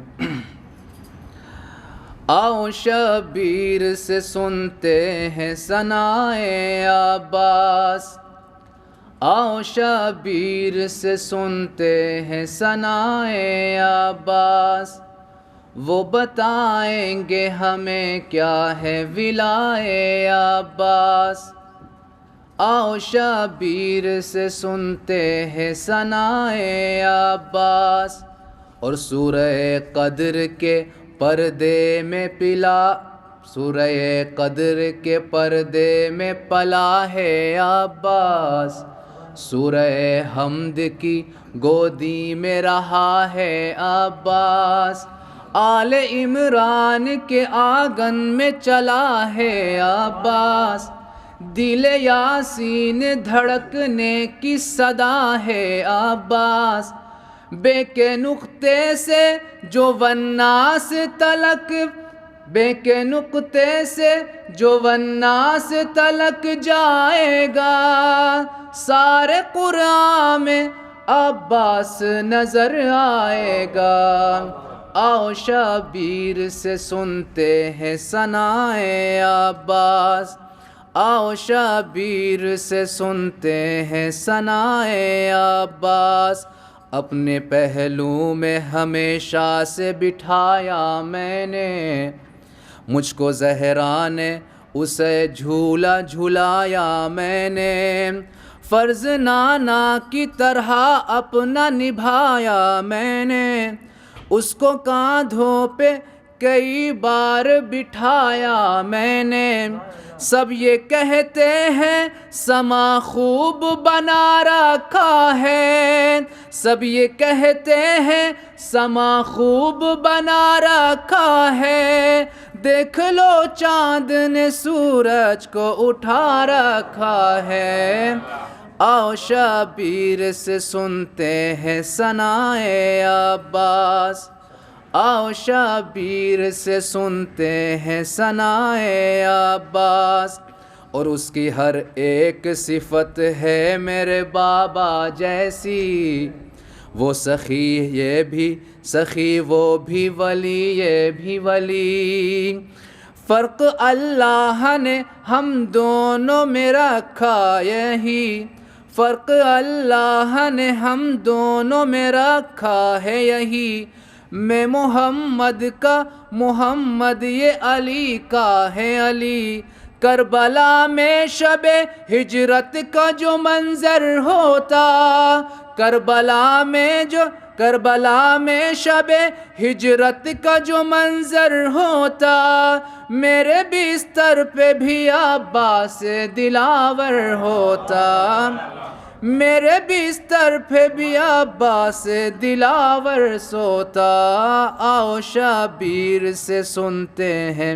S3: آؤ شبیر سے سنتے ہیں ثنائے عباس، آؤ شبیر سے سنتے ہیں ثنائے عباس، وہ بتائیں گے ہمیں کیا ہے ولائے عباس۔ آؤ شبیر سے سنتے ہیں ثنائے عباس، اور سورہ قدر کے پردے میں پلا، سورہ قدر کے پردے میں پلا ہے عباس، سورہ حمد کی گودی میں رہا ہے عباس، آل عمران کے آنگن میں چلا ہے عباس، دل یاسین دھڑکنے کی صدا ہے عباس، بے کے نقطے سے جو والناس تلک، بے کے نقطے سے جو والناس تلک جائے گا، سارے قرآن میں عباس نظر آئے گا۔ آؤ شبیر سے سنتے ہیں ثنائے عباس، آؤ شبیر سے سنتے ہیں ثنائے عباس، اپنے پہلو میں ہمیشہ سے بٹھایا میں نے، مجھ کو زہرا نے اسے جھولا جھلایا میں نے، فرض نانا کی طرح اپنا نبھایا میں نے، اس کو کاندھوں پہ کئی بار بٹھایا میں نے، سب یہ کہتے ہیں سما خوب بنا رکھا ہے، سب یہ کہتے ہیں سما خوب بنا رکھا ہے، دیکھ لو چاند نے سورج کو اٹھا رکھا ہے۔ آؤ شبیر سے سنتے ہیں ثنائے عباس، آؤ شبیر سے سنتے ہیں ثنائے عباس، اور اس کی ہر ایک صفت ہے میرے بابا جیسی، وہ سخی یہ بھی سخی، وہ بھی ولی یہ بھی ولی، فرق اللہ نے ہم دونوں میں رکھا یہی، فرق اللہ نے ہم دونوں میں رکھا ہے یہی، میں محمد کا محمد، یہ علی کا ہے علی، کربلا میں شب ہجرت کا جو منظر ہوتا، کربلا میں شب ہجرت کا جو منظر ہوتا، میرے بستر پہ بھی عباس دلاور ہوتا، میرے بستر پہ بھی عباس دلاور سوتا۔ آؤ شبیر سے سنتے ہیں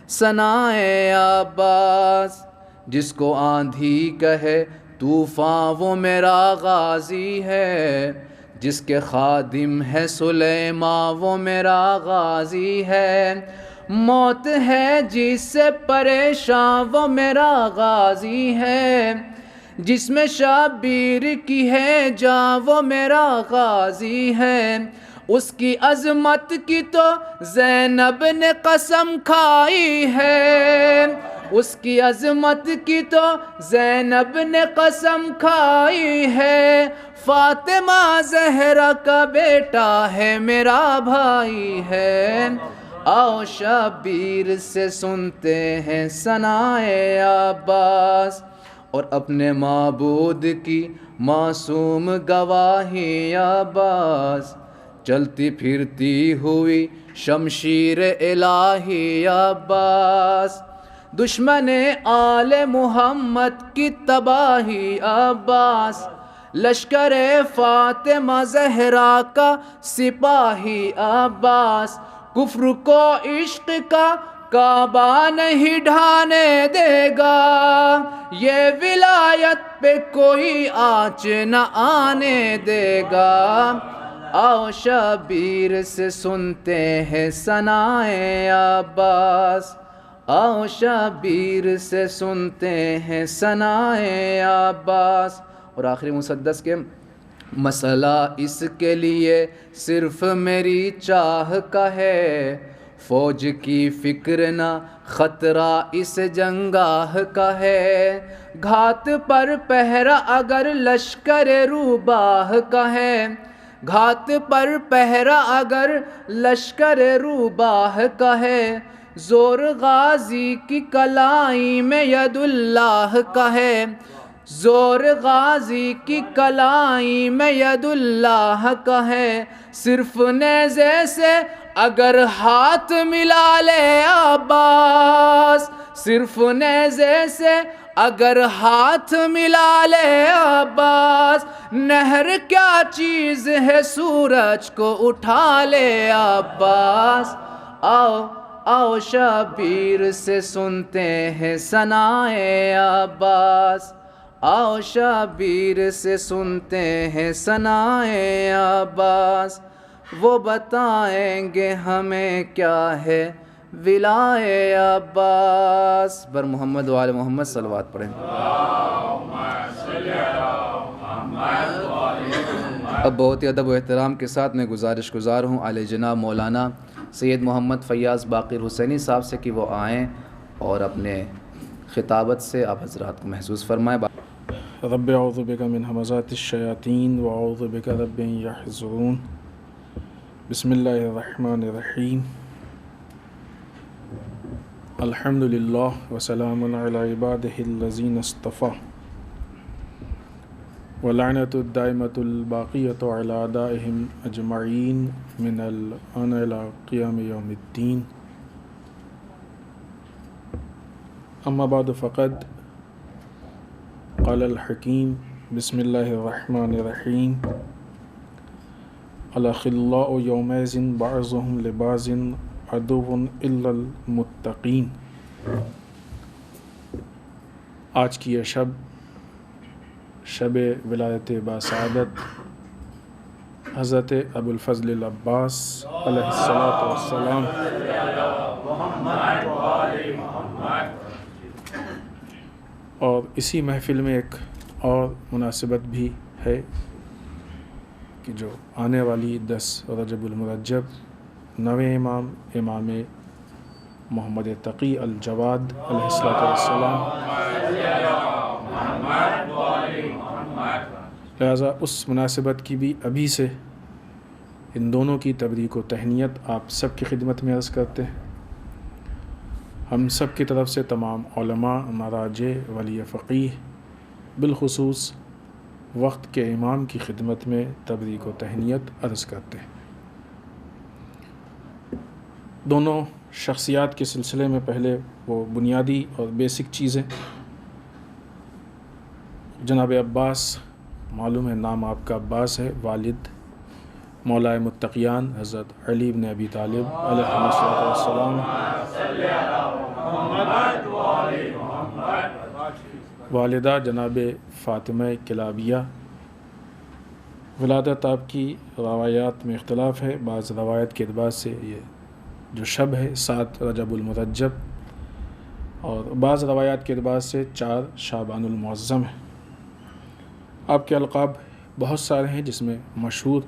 S3: ثنائے عباس، جس کو آندھی کہے طوفان وہ میرا غازی ہے، جس کے خادم ہے سلیمان وہ میرا غازی ہے، موت ہے جس سے پریشان وہ میرا غازی ہے، جس میں شبیر کی ہے جان وہ میرا غازی ہے، اس کی عظمت کی تو زینب نے قسم کھائی ہے، اس کی عظمت کی تو زینب نے قسم کھائی ہے، فاطمہ زہرا کا بیٹا ہے میرا بھائی ہے، آؤ شبیر سے سنتے ہیں ثنائے عباس، اور اپنے معبود کی معصوم گواہی عباس، چلتی پھرتی ہوئی شمشیر الہی عباس، دشمن آل محمد کی تباہی عباس، لشکر فاطمہ زہرا کا سپاہی عباس، کفر کو عشق کا کعبہ نہیں ڈھانے دے گا، یہ ولایت پہ کوئی آنچ نہ آنے دے گا، آؤ شبیر سے سنتے ہیں ثنائے عباس، آؤ شبیر سے سنتے ہیں ثنائے عباس۔ اور آخری مسدس کے مسئلہ اس کے لیے صرف میری چاہ کا ہے، فوج کی فکر نہ خطرہ اس جنگاہ کا ہے، گھات پر پہرا اگر لشکر روباہ کا ہے، گھات پر پہرا اگر لشکر روباہ کا ہے، زور غازی کی کلائی میں ید اللہ کا ہے، زور غازی کی کلائی میں ید اللہ کا ہے، صرف نیزے سے اگر ہاتھ ملا لے عباس، صرف نیزے سے اگر ہاتھ ملا لے عباس، نہر کیا چیز ہے سورج کو اٹھا لے عباس، آؤ آؤ شبیر سے سنتے ہیں ثنائے عباس، آؤ شبیر سے سنتے ہیں ثنائے عباس، وہ بتائیں گے ہمیں کیا ہے ولائے عباس۔ بر محمد و آل محمد صلوات پڑھیں۔ اب بہت ہی ادب و احترام کے ساتھ میں گزارش گزار ہوں اعلی جناب مولانا سید محمد فیاض باقر حسینی صاحب سے کہ وہ آئیں اور اپنے خطابت سے آپ حضرات کو محظوظ فرمائیں۔
S7: رب اعوذ بک من ہمزات الشیاطین واعوذ بک رب ان یحضرون، بسم اللہ الرحمن الرحیم، الحمد للہ وسلام علی عبادہ الذین اصطفیٰ، ولعنۃ الدائمۃ الباقیۃ علی اعدائہم اجمعین من الآن الی قیام یوم الدین، اما بعد فقد قال الحکیم بسم اللہ الرحمن الرحیم، الاخلاء یومئذ بعضهم لبعض عدو الا المتقین۔ آج کی یہ شب ولایت باسعادت حضرت ابو الفضل العباس علیہ الصلاۃ والسلام اور اسی محفل میں ایک اور مناسبت بھی ہے کہ جو آنے والی 10 رجب المرجب نویں امام محمد تقی الجواد علیہ السلام، لہٰذا اس مناسبت کی بھی ابھی سے ان دونوں کی تبریک و تہنیت آپ سب کی خدمت میں عرض کرتے ہیں۔ ہم سب کی طرف سے تمام علماء، مراجع، ولی فقیہ، بالخصوص وقت کے امام کی خدمت میں تبریک و تہنیت عرض کرتے ہیں۔ دونوں شخصیات کے سلسلے میں پہلے وہ بنیادی اور بیسک چیزیں، جناب عباس، معلوم ہے نام آپ کا عباس ہے، والد مولا متقیان حضرت علی بن ابی طالب علیہ السلام، والدہ جناب فاطمہ کلابیہ۔ ولادت آپ کی روایات میں اختلاف ہے، بعض روایت کے اعتبار سے یہ جو شب ہے 7 رجب المرجب، اور بعض روایات کے اعتبار سے 4 شعبان المعظم ہے۔ آپ کے القاب بہت سارے ہیں، جس میں مشہور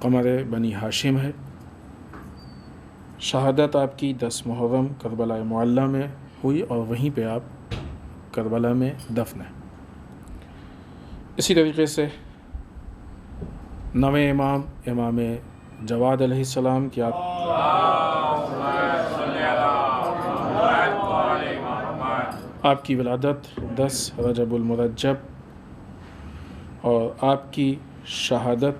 S7: قمر بنی ہاشم ہے۔ شہادت آپ کی 10 محرم کربلا معلیٰ میں ہوئی اور وہیں پہ آپ کربلا میں دفن ہیں۔ اسی طریقے سے 9ویں امام امام جواد علیہ السلام کی آپ کی ولادت 10 رجب المرجب اور آپ کی شہادت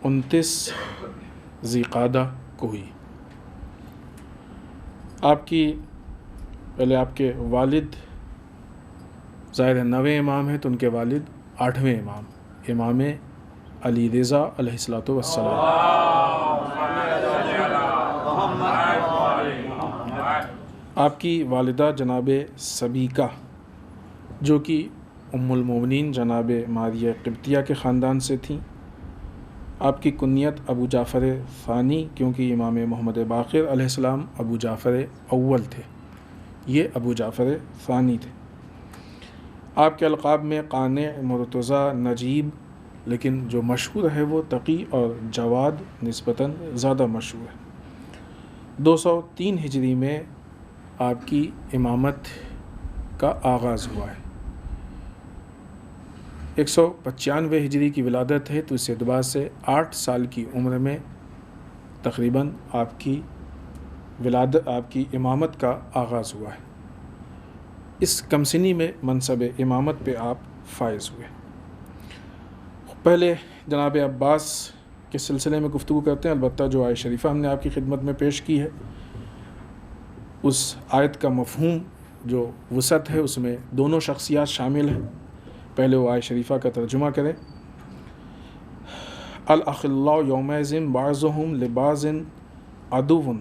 S7: 29 ذی قعدہ کو ہوئی۔ آپ کی پہلے آپ کے والد ظاہر 9ویں امام ہیں تو ان کے والد 8ویں امام امام علی رضا علیہ السلام۔ آپ کی والدہ جناب سبیکہ جو کہ ام المومنین جناب ماریہ قبطیہ کے خاندان سے تھیں۔ آپ کی کنیت ابو جعفر ثانی، کیونکہ امام محمد باقر علیہ السلام ابو جعفر اول تھے، یہ ابو جعفر ثانی تھے۔ آپ کے القاب میں قانع، مرتضیٰ، نجیب، لیکن جو مشہور ہے وہ تقی اور جواد نسبتاً زیادہ مشہور ہے۔ 203 ہجری میں آپ کی امامت کا آغاز ہوا ہے۔ 195 ہجری کی ولادت ہے تو اس اعتبار سے 8 سال کی عمر میں تقریباً آپ کی امامت کا آغاز ہوا ہے۔ اس کم سنی میں منصب امامت پہ آپ فائز ہوئے۔ پہلے جناب عباس کے سلسلے میں گفتگو کرتے ہیں، البتہ جو آیت شریفہ ہم نے آپ کی خدمت میں پیش کی ہے اس آیت کا مفہوم جو وسعت ہے اس میں دونوں شخصیات شامل ہیں۔ پہلے وہ آیت شریفہ کا ترجمہ کریں۔ الاخلاء یومئذ بعضهم لبعض عدو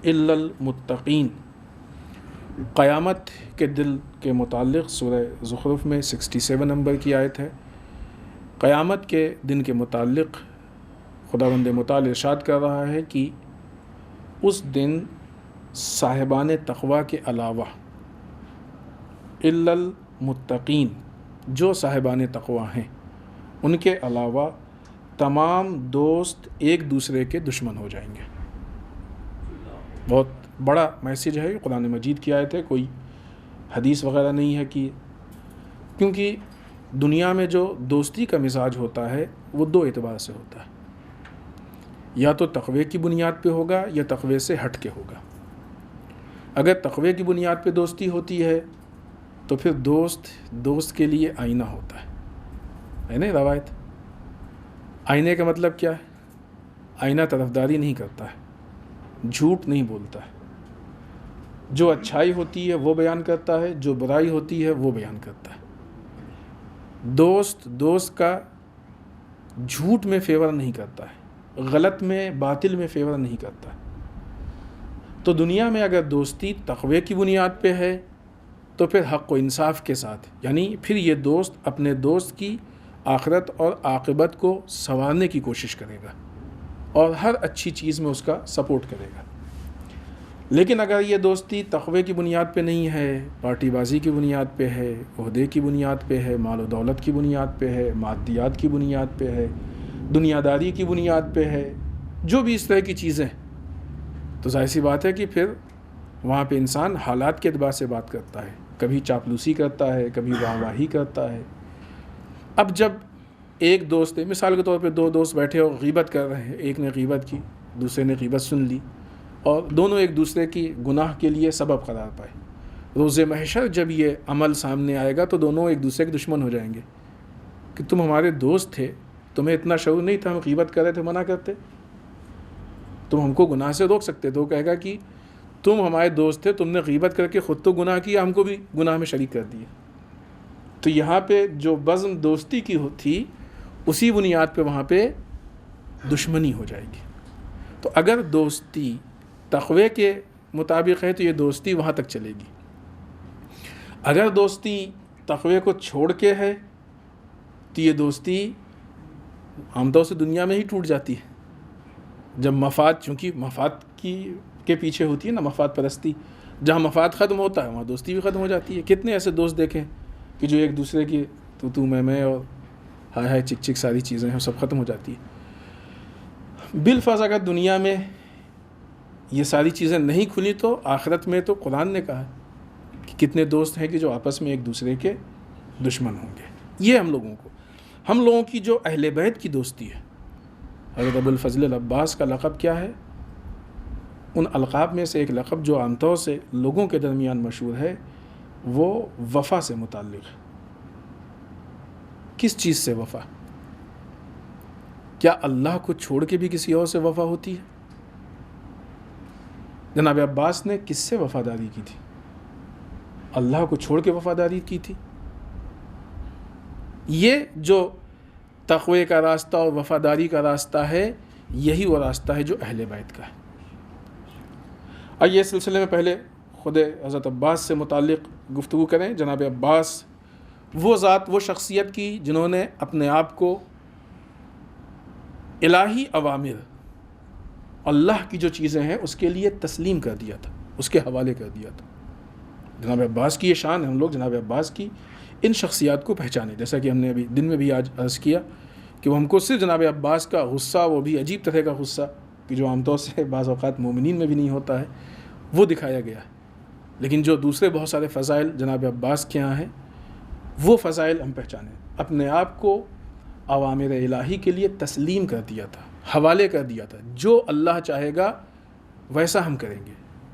S7: الا المتقین۔ قیامت کے دل کے متعلق سورہ زخرف میں 67 نمبر کی آیت ہے۔ قیامت کے دن کے متعلق خداوند متعال ارشاد کر رہا ہے کہ اس دن صاحبان تقوی کے علاوہ الا المتقین، جو صاحبان تقوی ہیں ان کے علاوہ تمام دوست ایک دوسرے کے دشمن ہو جائیں گے۔ بہت بڑا میسیج ہے، قرآن مجید کی آیت ہے، کوئی حدیث وغیرہ نہیں ہے کہ کیونکہ دنیا میں جو دوستی کا مزاج ہوتا ہے وہ 2 اعتبار سے ہوتا ہے، یا تو تقوی کی بنیاد پہ ہوگا یا تقوی سے ہٹ کے ہوگا۔ اگر تقوی کی بنیاد پہ دوستی ہوتی ہے تو پھر دوست کے لیے آئینہ ہوتا ہے نا روایت۔ آئینے کا مطلب کیا ہے؟ آئینہ طرفداری نہیں کرتا ہے، جھوٹ نہیں بولتا ہے، جو اچھائی ہوتی ہے وہ بیان کرتا ہے، جو برائی ہوتی ہے وہ بیان کرتا ہے۔ دوست کا جھوٹ میں فیور نہیں کرتا ہے، غلط میں باطل میں فیور نہیں کرتا ہے۔ تو دنیا میں اگر دوستی تقوی کی بنیاد پہ ہے تو پھر حق و انصاف کے ساتھ، یعنی پھر یہ دوست اپنے دوست کی آخرت اور عاقبت کو سنوارنے کی کوشش کرے گا اور ہر اچھی چیز میں اس کا سپورٹ کرے گا۔ لیکن اگر یہ دوستی تقوی کی بنیاد پہ نہیں ہے، پارٹی بازی کی بنیاد پہ ہے، عہدے کی بنیاد پہ ہے، مال و دولت کی بنیاد پہ ہے، مادیات کی بنیاد پہ ہے، دنیا داری کی بنیاد پہ ہے، جو بھی اس طرح کی چیزیں، تو ظاہر سی بات ہے کہ پھر وہاں پہ انسان حالات کے اعتبار سے بات کرتا ہے، کبھی چاپلوسی کرتا ہے، کبھی واہ واہی کرتا ہے۔ اب جب ایک دوست ہے، مثال کے طور پہ 2 دوست بیٹھے اور غیبت کر رہے ہیں، ایک نے غیبت کی، دوسرے نے غیبت سن لی، اور دونوں ایک دوسرے کی گناہ کے لیے سبب قرار پائے۔ روز محشر جب یہ عمل سامنے آئے گا تو دونوں ایک دوسرے کے دشمن ہو جائیں گے کہ تم ہمارے دوست تھے، تمہیں اتنا شعور نہیں تھا، ہم غیبت کر رہے تھے منع کرتے، تم ہم کو گناہ سے روک سکتے تھے۔ وہ کہے گا کہ تم ہمارے دوست تھے، تم نے غیبت کر کے خود تو گناہ کیا، ہم کو بھی گناہ میں شریک کر دیا۔ تو یہاں پہ جو بزم دوستی کی تھی اسی بنیاد پہ وہاں پہ دشمنی ہو جائے گی۔ تو اگر دوستی تقوی کے مطابق ہے تو یہ دوستی وہاں تک چلے گی۔ اگر دوستی تقوی کو چھوڑ کے ہے تو یہ دوستی عام طور سے دنیا میں ہی ٹوٹ جاتی ہے، جب مفاد، چونکہ مفاد کے پیچھے ہوتی ہے نا مفاد پرستی، جہاں مفاد ختم ہوتا ہے وہاں دوستی بھی ختم ہو جاتی ہے۔ کتنے ایسے دوست دیکھیں کہ جو ایک دوسرے کی تو میں اور ہائے ہائے چک چک ساری چیزیں ہیں سب ختم ہو جاتی ہے۔ بالفرض اگر دنیا میں یہ ساری چیزیں نہیں کھلی تو آخرت میں تو قرآن نے کہا کہ کتنے دوست ہیں کہ جو آپس میں ایک دوسرے کے دشمن ہوں گے. یہ ہم لوگوں کی جو اہل بیت کی دوستی ہے. حضرت ابو الفضل العباس کا لقب کیا ہے؟ ان القاب میں سے ایک لقب جو عام طور سے لوگوں کے درمیان مشہور ہے وہ وفا سے متعلق ہے. کس چیز سے وفا؟ کیا اللہ کو چھوڑ کے بھی کسی اور سے وفا ہوتی ہے؟ جناب عباس نے کس سے وفاداری کی تھی؟ اللہ کو چھوڑ کے وفاداری کی تھی. یہ جو تقوی کا راستہ اور وفاداری کا راستہ ہے یہی وہ راستہ ہے جو اہل بیت کا ہے. آئیے اس سلسلے میں پہلے خود حضرت عباس سے متعلق گفتگو کریں. جناب عباس وہ ذات، وہ شخصیت کی جنہوں نے اپنے آپ کو الہی اوامر، اللہ کی جو چیزیں ہیں اس کے لیے تسلیم کر دیا تھا، اس کے حوالے کر دیا تھا. جناب عباس کی یہ شان ہے. ہم لوگ جناب عباس کی ان شخصیات کو پہچانیں، جیسا کہ ہم نے ابھی دن میں بھی آج عرض کیا کہ وہ ہم کو صرف جناب عباس کا غصہ، وہ بھی عجیب طرح کا غصہ کہ جو عام طور سے بعض اوقات مومنین میں بھی نہیں ہوتا ہے، وہ دکھایا گیا ہے. لیکن جو دوسرے بہت سارے فضائل جناب عباس کے ہاں ہیں وہ فضائل ہم پہچانیں. اپنے آپ کو اوامر الہی کے لیے تسلیم کر دیا تھا، حوالے کر دیا تھا. جو اللہ چاہے گا ویسا ہم کریں گے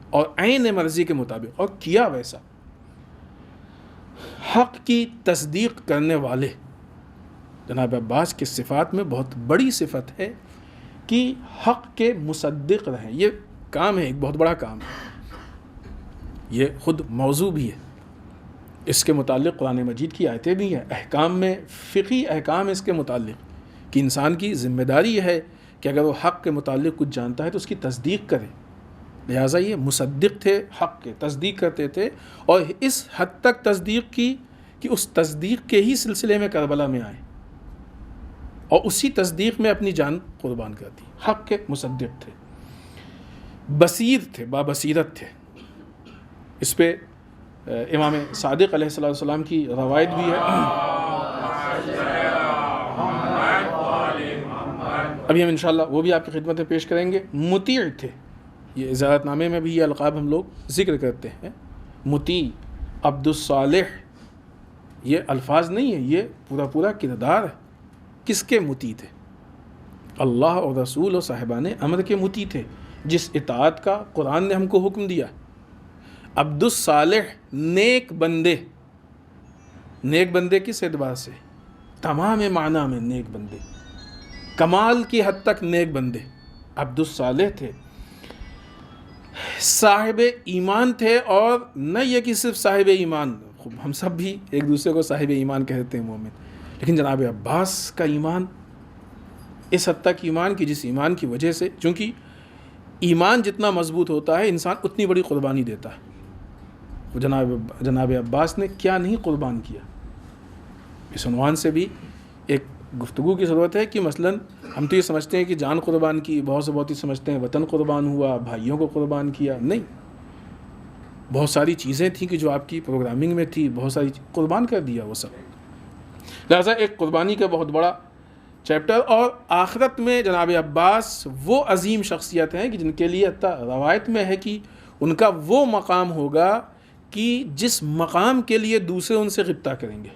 S7: اور عین مرضی کے مطابق، اور کیا ویسا. حق کی تصدیق کرنے والے جناب عباس کی صفات میں بہت بڑی صفت ہے کہ حق کے مصدق رہیں. یہ کام ہے، ایک بہت بڑا کام ہے. یہ خود موضوع بھی ہے. اس کے متعلق قرآن مجید کی آیتیں بھی ہیں، احکام میں فقہی احکام اس کے متعلق کہ انسان کی ذمہ داری ہے کہ اگر وہ حق کے متعلق کچھ جانتا ہے تو اس کی تصدیق کرے. لہٰذا یہ مصدق تھے، حق کے تصدیق کرتے تھے، اور اس حد تک تصدیق کی کہ اس تصدیق کے ہی سلسلے میں کربلا میں آئے اور اسی تصدیق میں اپنی جان قربان کر دی. حق کے مصدق تھے، بصیر تھے، بابصیرت تھے. اس پہ امام صادق علیہ السلام کی روایت بھی ہے. ابھی ہم انشاءاللہ وہ بھی آپ کی خدمت میں پیش کریں گے. مطیع تھے. یہ زیارت نامے میں بھی یہ القاب ہم لوگ ذکر کرتے ہیں. مطیع، عبد الصالح، یہ الفاظ نہیں ہیں، یہ پورا کردار ہے. کس کے مطیع تھے؟ اللہ اور رسول اور صاحبان امر کے مطیع تھے، جس اطاعت کا قرآن نے ہم کو حکم دیا. عبد الصالح، نیک بندے. نیک بندے کس اعتبار سے؟ تمام معنی میں نیک بندے، کمال کی حد تک نیک بندے عبد الصالح تھے. صاحب ایمان تھے، اور نہ یہ کہ صرف صاحب ایمان، ہم سب بھی ایک دوسرے کو صاحب ایمان کہتے ہیں مومن، لیکن جناب عباس کا ایمان اس حد تک ایمان کی جس ایمان کی وجہ سے، چونکہ ایمان جتنا مضبوط ہوتا ہے انسان اتنی بڑی قربانی دیتا ہے. جناب عباس نے کیا نہیں قربان کیا. اس عنوان سے بھی ایک گفتگو کی ضرورت ہے کہ مثلا ہم تو یہ سمجھتے ہیں کہ جان قربان کی، بہت ہی سمجھتے ہیں وطن قربان ہوا، بھائیوں کو قربان کیا. نہیں، بہت ساری چیزیں تھیں کہ جو آپ کی پروگرامنگ میں تھی، بہت ساری قربان کر دیا وہ سب. لہٰذا ایک قربانی کا بہت بڑا چیپٹر. اور آخرت میں جناب عباس وہ عظیم شخصیت ہیں کہ جن کے لیے حتیٰ روایت میں ہے کہ ان کا وہ مقام ہوگا کہ جس مقام کے لیے دوسرے ان سے غبطہ کریں گے.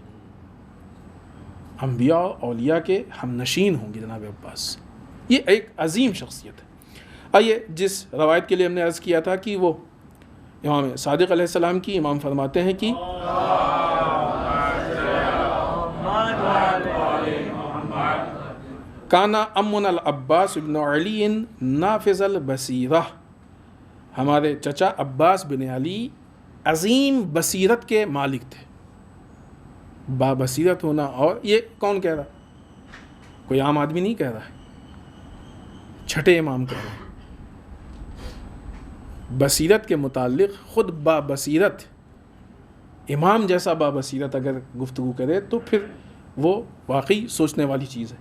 S7: انبیاء اولیاء کے ہم نشین ہوں گے جناب عباس. یہ ایک عظیم شخصیت ہے. آئیے جس روایت کے لیے ہم نے عرض کیا تھا کہ وہ امام صادق علیہ السلام کی، امام فرماتے ہیں کہ کانا امن العباس ابن علی نافذ البصیرہ. ہمارے چچا عباس بن علی عظیم بصیرت کے مالک تھے. بابصیرت ہونا، اور یہ کون کہہ رہا؟ کوئی عام آدمی نہیں کہہ رہا ہے، چھٹے امام کہہ رہے ہیں. بصیرت کے متعلق خود بابصیرت امام جیسا بابصیرت اگر گفتگو کرے تو پھر وہ واقعی سوچنے والی چیز ہے.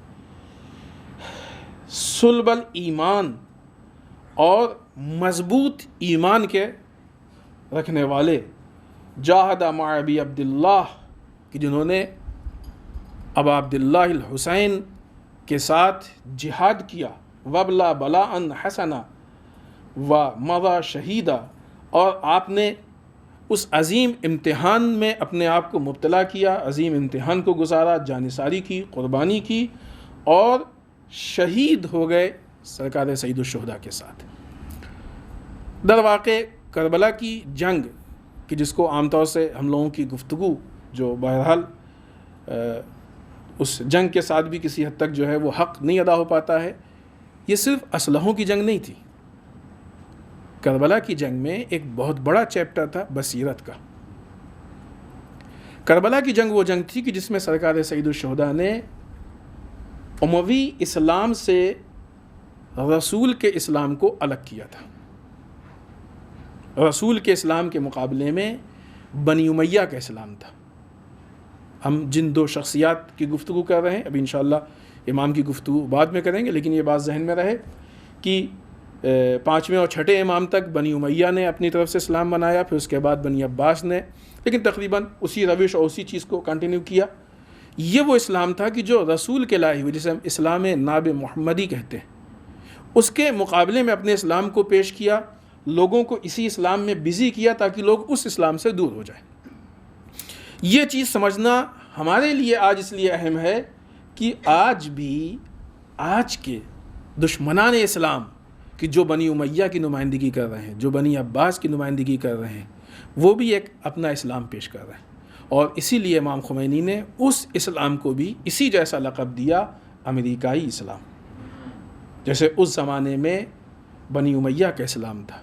S7: صلب الایمان، اور مضبوط ایمان کے رکھنے والے. جاہد مع ابی عبداللہ، کہ جنہوں نے ابا عبداللہ الحسین کے ساتھ جہاد کیا، وبلا بلاءً حسنا و مضى شہیدا، اور آپ نے اس عظیم امتحان میں اپنے آپ کو مبتلا کیا، عظیم امتحان کو گزارا، جانثاری کی، قربانی کی، اور شہید ہو گئے سرکار سید الشہداء کے ساتھ۔ در واقع کربلا کی جنگ کہ جس کو عام طور سے ہم لوگوں کی گفتگو جو بہرحال اس جنگ کے ساتھ بھی کسی حد تک جو ہے وہ حق نہیں ادا ہو پاتا ہے، یہ صرف اسلحوں کی جنگ نہیں تھی۔ کربلا کی جنگ میں ایک بہت بڑا چیپٹر تھا بصیرت کا۔ کربلا کی جنگ وہ جنگ تھی کہ جس میں سرکار سید الشہداء نے اموی اسلام سے رسول کے اسلام کو الگ کیا تھا۔ رسول کے اسلام کے مقابلے میں بنی امیہ کا اسلام تھا۔ ہم جن دو شخصیات کی گفتگو کر رہے ہیں، ابھی انشاءاللہ امام کی گفتگو بعد میں کریں گے، لیکن یہ بات ذہن میں رہے کہ 5ویں اور 6ٹھے امام تک بنی امیہ نے اپنی طرف سے اسلام بنایا، پھر اس کے بعد بنی عباس نے، لیکن تقریباً اسی روش اور اسی چیز کو کنٹینیو کیا۔ یہ وہ اسلام تھا کہ جو رسول کے لائے ہوئے، جسے ہم اسلام ناب محمدی کہتے ہیں، اس کے مقابلے میں اپنے اسلام کو پیش کیا، لوگوں کو اسی اسلام میں بزی کیا تاکہ لوگ اس اسلام سے دور ہو جائیں۔ یہ چیز سمجھنا ہمارے لیے آج اس لیے اہم ہے کہ آج بھی آج کے دشمنان اسلام کہ جو بنی امیہ کی نمائندگی کر رہے ہیں، جو بنی عباس کی نمائندگی کر رہے ہیں، وہ بھی ایک اپنا اسلام پیش کر رہے ہیں، اور اسی لیے امام خمینی نے اس اسلام کو بھی اسی جیسا لقب دیا، امریکائی اسلام۔ جیسے اس زمانے میں بنی امیہ کا اسلام تھا،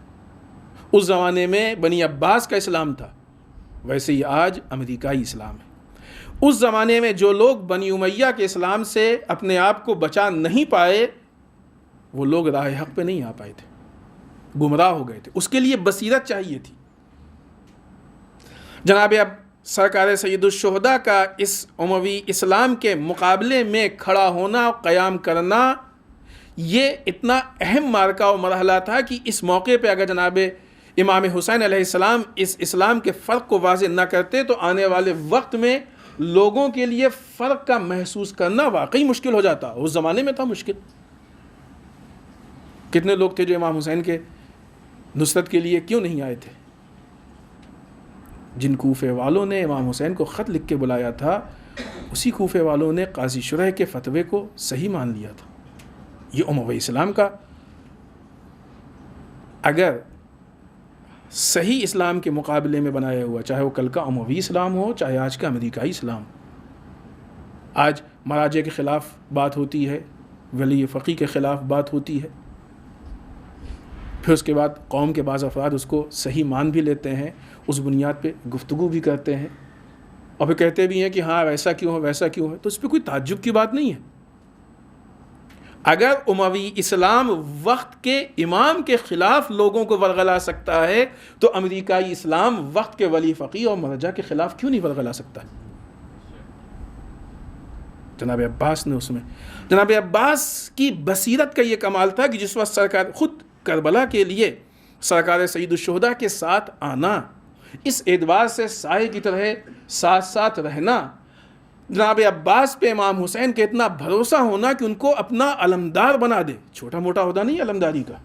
S7: اس زمانے میں بنی عباس کا اسلام تھا، ویسے ہی آج امریکائی اسلام ہے۔ اس زمانے میں جو لوگ بنی امیہ کے اسلام سے اپنے آپ کو بچا نہیں پائے، وہ لوگ راہ حق پہ نہیں آ پائے تھے، گمراہ ہو گئے تھے، اس کے لیے بصیرت چاہیے تھی۔ جناب اب سرکار سید الشہداء کا اس اموی اسلام کے مقابلے میں کھڑا ہونا، قیام کرنا، یہ اتنا اہم مارکہ و مرحلہ تھا کہ اس موقع پہ اگر جناب امام حسین علیہ السلام اس اسلام کے فرق کو واضح نہ کرتے تو آنے والے وقت میں لوگوں کے لیے فرق کا محسوس کرنا واقعی مشکل ہو جاتا۔ اس زمانے میں تھا مشکل۔ کتنے لوگ تھے جو امام حسین کے نصرت کے لیے کیوں نہیں آئے تھے؟ جن کوفے والوں نے امام حسین کو خط لکھ کے بلایا تھا، اسی کوفے والوں نے قاضی شرح کے فتوے کو صحیح مان لیا تھا۔ یہ اموی اسلام کا اگر صحیح اسلام کے مقابلے میں بنایا ہوا، چاہے وہ کل کا اموی اسلام ہو، چاہے آج کا امریکائی اسلام۔ آج مراجع کے خلاف بات ہوتی ہے، ولی فقی کے خلاف بات ہوتی ہے، پھر اس کے بعد قوم کے بعض افراد اس کو صحیح مان بھی لیتے ہیں، اس بنیاد پہ گفتگو بھی کرتے ہیں، اور پھر کہتے بھی ہیں کہ ہاں ویسا کیوں ہے، ویسا کیوں ہے، تو اس پہ کوئی تعجب کی بات نہیں ہے۔ اگر اموی اسلام وقت کے امام کے خلاف لوگوں کو ورغلا سکتا ہے تو امریکائی اسلام وقت کے ولی فقیہ اور مرجع کے خلاف کیوں نہیں ورغلا سکتا؟ جناب عباس نے اس میں، جناب عباس کی بصیرت کا یہ کمال تھا کہ جس وقت سرکار خود کربلا کے لیے سرکار سید الشہداء کے ساتھ آنا، اس اعتبار سے سائے کی طرح ساتھ ساتھ رہنا، جناب عباس پہ امام حسین کے اتنا بھروسہ ہونا کہ ان کو اپنا علمدار بنا دے۔ چھوٹا موٹا عہدہ نہیں علمداری کا،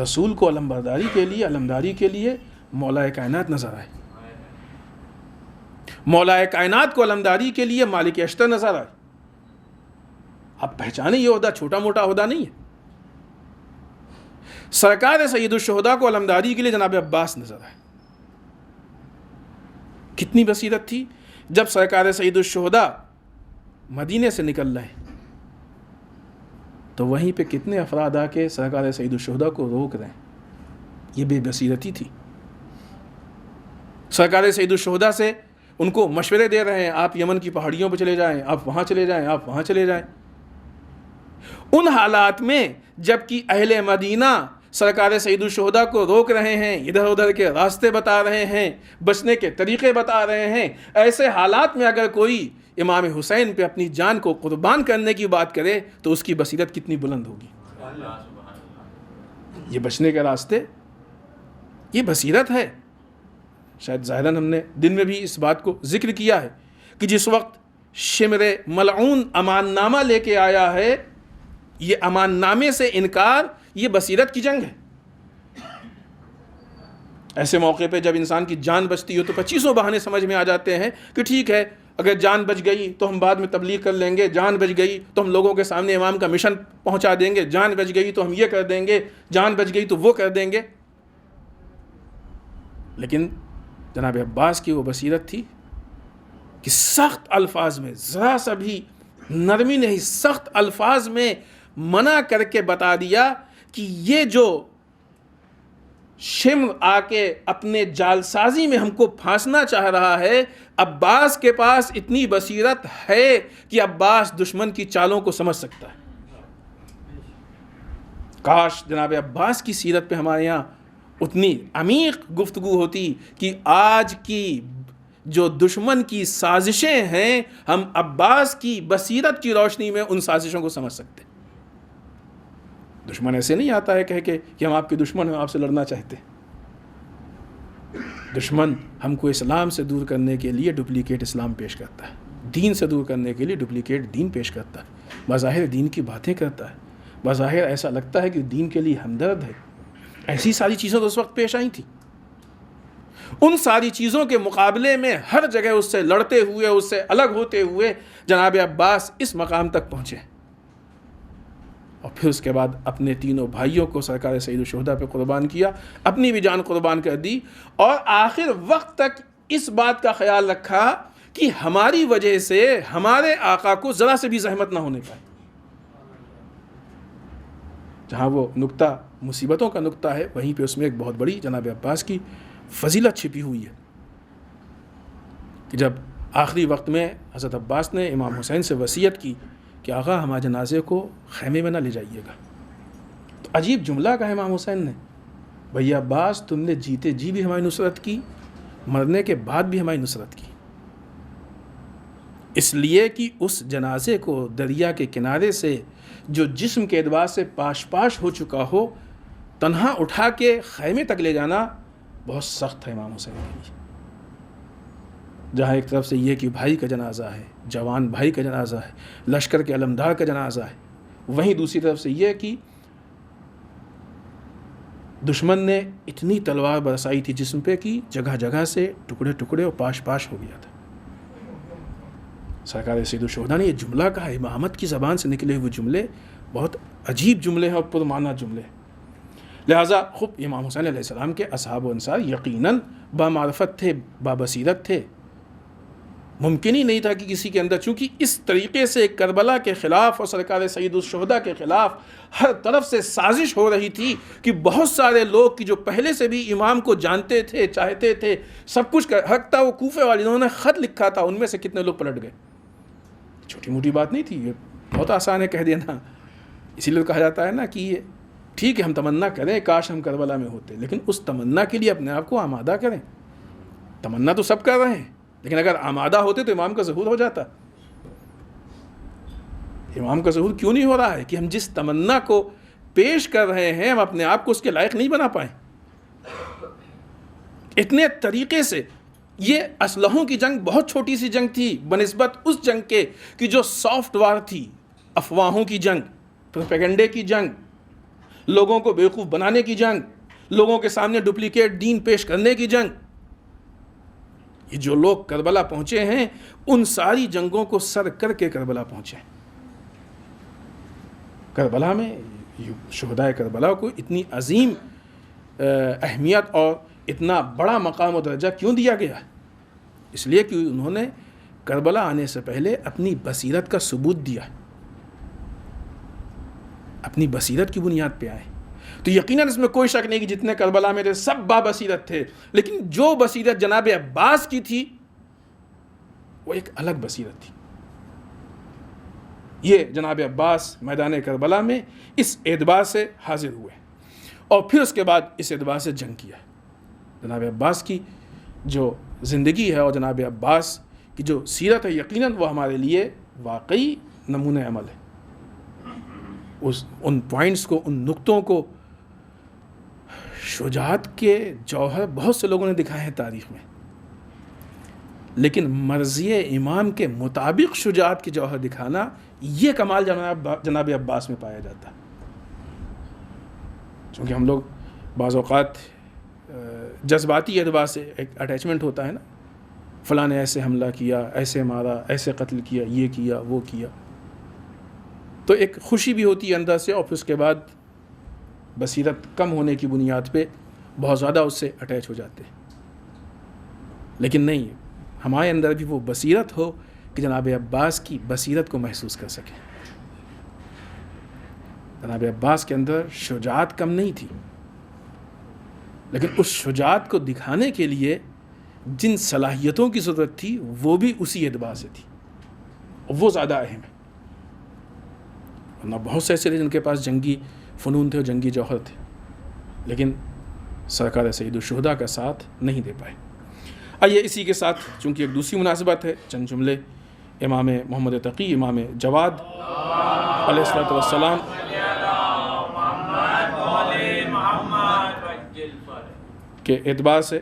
S7: رسول کو علمداری کے لیے مولا کائنات نظر آئے، مولا کائنات کو علمداری کے لیے مالک اشتر نظر آئے۔ آپ پہچانے یہ عہدہ چھوٹا موٹا عہدہ نہیں ہے۔ سرکار سید الشہداء کو علمداری کے لیے جناب عباس نظر آئے۔ کتنی بصیرت تھی! جب سرکار سید الشہداء مدینے سے نکل رہے تو وہیں پہ کتنے افراد آ کے سرکار سید الشہداء کو روک رہے ہیں۔ یہ بے بصیرتی تھی۔ سرکار سید الشہداء سے ان کو مشورے دے رہے ہیں، آپ یمن کی پہاڑیوں پہ چلے جائیں، آپ وہاں چلے جائیں، آپ وہاں چلے جائیں۔ ان حالات میں جبکہ اہل مدینہ سرکار سید الشہداء کو روک رہے ہیں، ادھر ادھر کے راستے بتا رہے ہیں، بچنے کے طریقے بتا رہے ہیں، ایسے حالات میں اگر کوئی امام حسین پہ اپنی جان کو قربان کرنے کی بات کرے تو اس کی بصیرت کتنی بلند ہوگی۔ یہ بچنے کے راستے، یہ بصیرت ہے۔ شاید ظاہراً ہم نے دن میں بھی اس بات کو ذکر کیا ہے کہ جس وقت شمر ملعون امان نامہ لے کے آیا ہے یہ امان نامے سے انکار یہ بصیرت کی جنگ ہے. ایسے موقع پہ جب انسان کی جان بچتی ہو تو 25 بہانے سمجھ میں آ جاتے ہیں کہ ٹھیک ہے اگر جان بچ گئی تو ہم بعد میں تبلیغ کر لیں گے, جان بچ گئی تو ہم لوگوں کے سامنے امام کا مشن پہنچا دیں گے, جان بچ گئی تو ہم یہ کر دیں گے, جان بچ گئی تو وہ کر دیں گے. لیکن جناب عباس کی وہ بصیرت تھی کہ سخت الفاظ میں, ذرا سا بھی نرمی نہیں, سخت الفاظ میں منع کر کے بتا دیا کہ یہ جو شمر آ کے اپنے جالسازی میں ہم کو پھانسنا چاہ رہا ہے, عباس کے پاس اتنی بصیرت ہے کہ عباس دشمن کی چالوں کو سمجھ سکتا ہے. کاش جناب عباس کی سیرت پہ ہمارے یہاں اتنی عمیق گفتگو ہوتی کہ آج کی جو دشمن کی سازشیں ہیں ہم عباس کی بصیرت کی روشنی میں ان سازشوں کو سمجھ سکتے. دشمن ایسے نہیں آتا ہے کہہ کے کہ ہم آپ کے دشمن ہیں, آپ سے لڑنا چاہتے ہیں. دشمن ہم کو اسلام سے دور کرنے کے لیے ڈپلیکیٹ اسلام پیش کرتا ہے, دین سے دور کرنے کے لیے ڈپلیکیٹ دین پیش کرتا ہے. بظاہر دین کی باتیں کرتا ہے, بظاہر ایسا لگتا ہے کہ دین کے لیے ہمدرد ہے. ایسی ساری چیزیں تو اس وقت پیش آئی تھیں. ان ساری چیزوں کے مقابلے میں ہر جگہ اس سے لڑتے ہوئے, اس سے الگ ہوتے ہوئے جناب عباس اس مقام تک پہنچے. اور پھر اس کے بعد اپنے تینوں بھائیوں کو سرکار سید الشہداء پہ قربان کیا, اپنی بھی جان قربان کر دی, اور آخر وقت تک اس بات کا خیال رکھا کہ ہماری وجہ سے ہمارے آقا کو ذرا سے بھی زحمت نہ ہونے پائے. جہاں وہ نقطہ مصیبتوں کا نقطہ ہے وہیں پہ اس میں ایک بہت بڑی جناب عباس کی فضیلت چھپی ہوئی ہے کہ جب آخری وقت میں حضرت عباس نے امام حسین سے وصیت کی کہ آقا ہمارے جنازے کو خیمے میں نہ لے جائیے گا, تو عجیب جملہ کہا امام حسین نے, بھیا عباس تم نے جیتے جی بھی ہماری نصرت کی, مرنے کے بعد بھی ہماری نصرت کی, اس لیے کہ اس جنازے کو دریا کے کنارے سے جو جسم کے اعتبار سے پاش پاش ہو چکا ہو تنہا اٹھا کے خیمے تک لے جانا بہت سخت ہے امام حسین کے لیے. جہاں ایک طرف سے یہ کہ بھائی کا جنازہ ہے, جوان بھائی کا جنازہ ہے, لشکر کے علمدار کا جنازہ ہے, وہیں دوسری طرف سے یہ کہ دشمن نے اتنی تلوار برسائی تھی جسم پہ کہ جگہ جگہ سے ٹکڑے ٹکڑے اور پاش پاش ہو گیا تھا. سرکار سید الشہداء نے یہ جملہ کہا, امامت کی زبان سے نکلے ہوئے جملے بہت عجیب جملے ہیں اور پرمعنی جملے ہیں. لہٰذا خود امام حسین علیہ السلام کے اصحاب و انصار یقیناً بامعرفت تھے, بابصیرت تھے. ممکن ہی نہیں تھا کہ کسی کے اندر, چونکہ اس طریقے سے کربلا کے خلاف اور سرکار سید الشہداء کے خلاف ہر طرف سے سازش ہو رہی تھی کہ بہت سارے لوگ کی جو پہلے سے بھی امام کو جانتے تھے, چاہتے تھے, سب کچھ حق تھا, وہ کوفے والے انہوں نے خط لکھا تھا, ان میں سے کتنے لوگ پلٹ گئے. چھوٹی موٹی بات نہیں تھی, یہ بہت آسان ہے کہہ دینا. اسی لیے کہا جاتا ہے نا کہ یہ ٹھیک ہے ہم تمنا کریں کاش ہم کربلا میں ہوتے, لیکن اس تمنا کے لیے اپنے آپ کو آمادہ کریں. تمنا تو سب کر رہے ہیں, لیکن اگر آمادہ ہوتے تو امام کا ظہور ہو جاتا. امام کا ظہور کیوں نہیں ہو رہا ہے کہ ہم جس تمنا کو پیش کر رہے ہیں ہم اپنے آپ کو اس کے لائق نہیں بنا پائیں. اتنے طریقے سے یہ اسلحوں کی جنگ بہت چھوٹی سی جنگ تھی بنسبت اس جنگ کے کہ جو سافٹ وار تھی, افواہوں کی جنگ, پروپیگنڈے کی جنگ, لوگوں کو بیوقوف بنانے کی جنگ, لوگوں کے سامنے ڈپلیکیٹ دین پیش کرنے کی جنگ. یہ جو لوگ کربلا پہنچے ہیں ان ساری جنگوں کو سر کر کے کربلا پہنچے. کربلا میں شہدائے کربلا کو اتنی عظیم اہمیت اور اتنا بڑا مقام و درجہ کیوں دیا گیا؟ اس لیے کہ انہوں نے کربلا آنے سے پہلے اپنی بصیرت کا ثبوت دیا, اپنی بصیرت کی بنیاد پہ آئے. تو یقیناً اس میں کوئی شک نہیں کہ جتنے کربلا میں تھے سب بابصیرت تھے, لیکن جو بصیرت جناب عباس کی تھی وہ ایک الگ بصیرت تھی. یہ جناب عباس میدان کربلا میں اس اعتبار سے حاضر ہوئے اور پھر اس کے بعد اس اعتبار سے جنگ کیا. جناب عباس کی جو زندگی ہے اور جناب عباس کی جو سیرت ہے یقیناً وہ ہمارے لیے واقعی نمونہ عمل ہے. ان پوائنٹس کو, ان نقطوں کو, شجاعت کے جوہر بہت سے لوگوں نے دکھائے ہیں تاریخ میں, لیکن مرضی امام کے مطابق شجاعت کی جوہر دکھانا، یہ کمال جناب عباس میں پایا جاتا ہے. چونکہ ہم لوگ بعض اوقات جذباتی اعتبار سے ایک اٹیچمنٹ ہوتا ہے نا، فلاں نے ایسے حملہ کیا، ایسے مارا، ایسے قتل کیا، یہ کیا، وہ کیا، تو ایک خوشی بھی ہوتی ہے اندر سے، اور پھر اس کے بعد بصیرت کم ہونے کی بنیاد پہ بہت زیادہ اس سے اٹیچ ہو جاتے ہیں. لیکن نہیں، ہمارے اندر بھی وہ بصیرت ہو کہ جناب عباس کی بصیرت کو محسوس کر سکیں. جناب عباس کے اندر شجاعت کم نہیں تھی، لیکن اس شجاعت کو دکھانے کے لیے جن صلاحیتوں کی ضرورت تھی وہ بھی اسی اعتبار سے تھی، اور وہ زیادہ اہم ہے. ورنہ بہت سے ایسے تھے جن کے پاس جنگی فنون تھے اور جنگی جوہر تھے، لیکن سرکار سید الشہداء کا ساتھ نہیں دے پائے. آئیے اسی کے ساتھ چونکہ ایک دوسری مناسبت ہے، چند جملے امام محمد تقی، امام جواد علیہ الصلوۃ والسلام کے اعتبار سے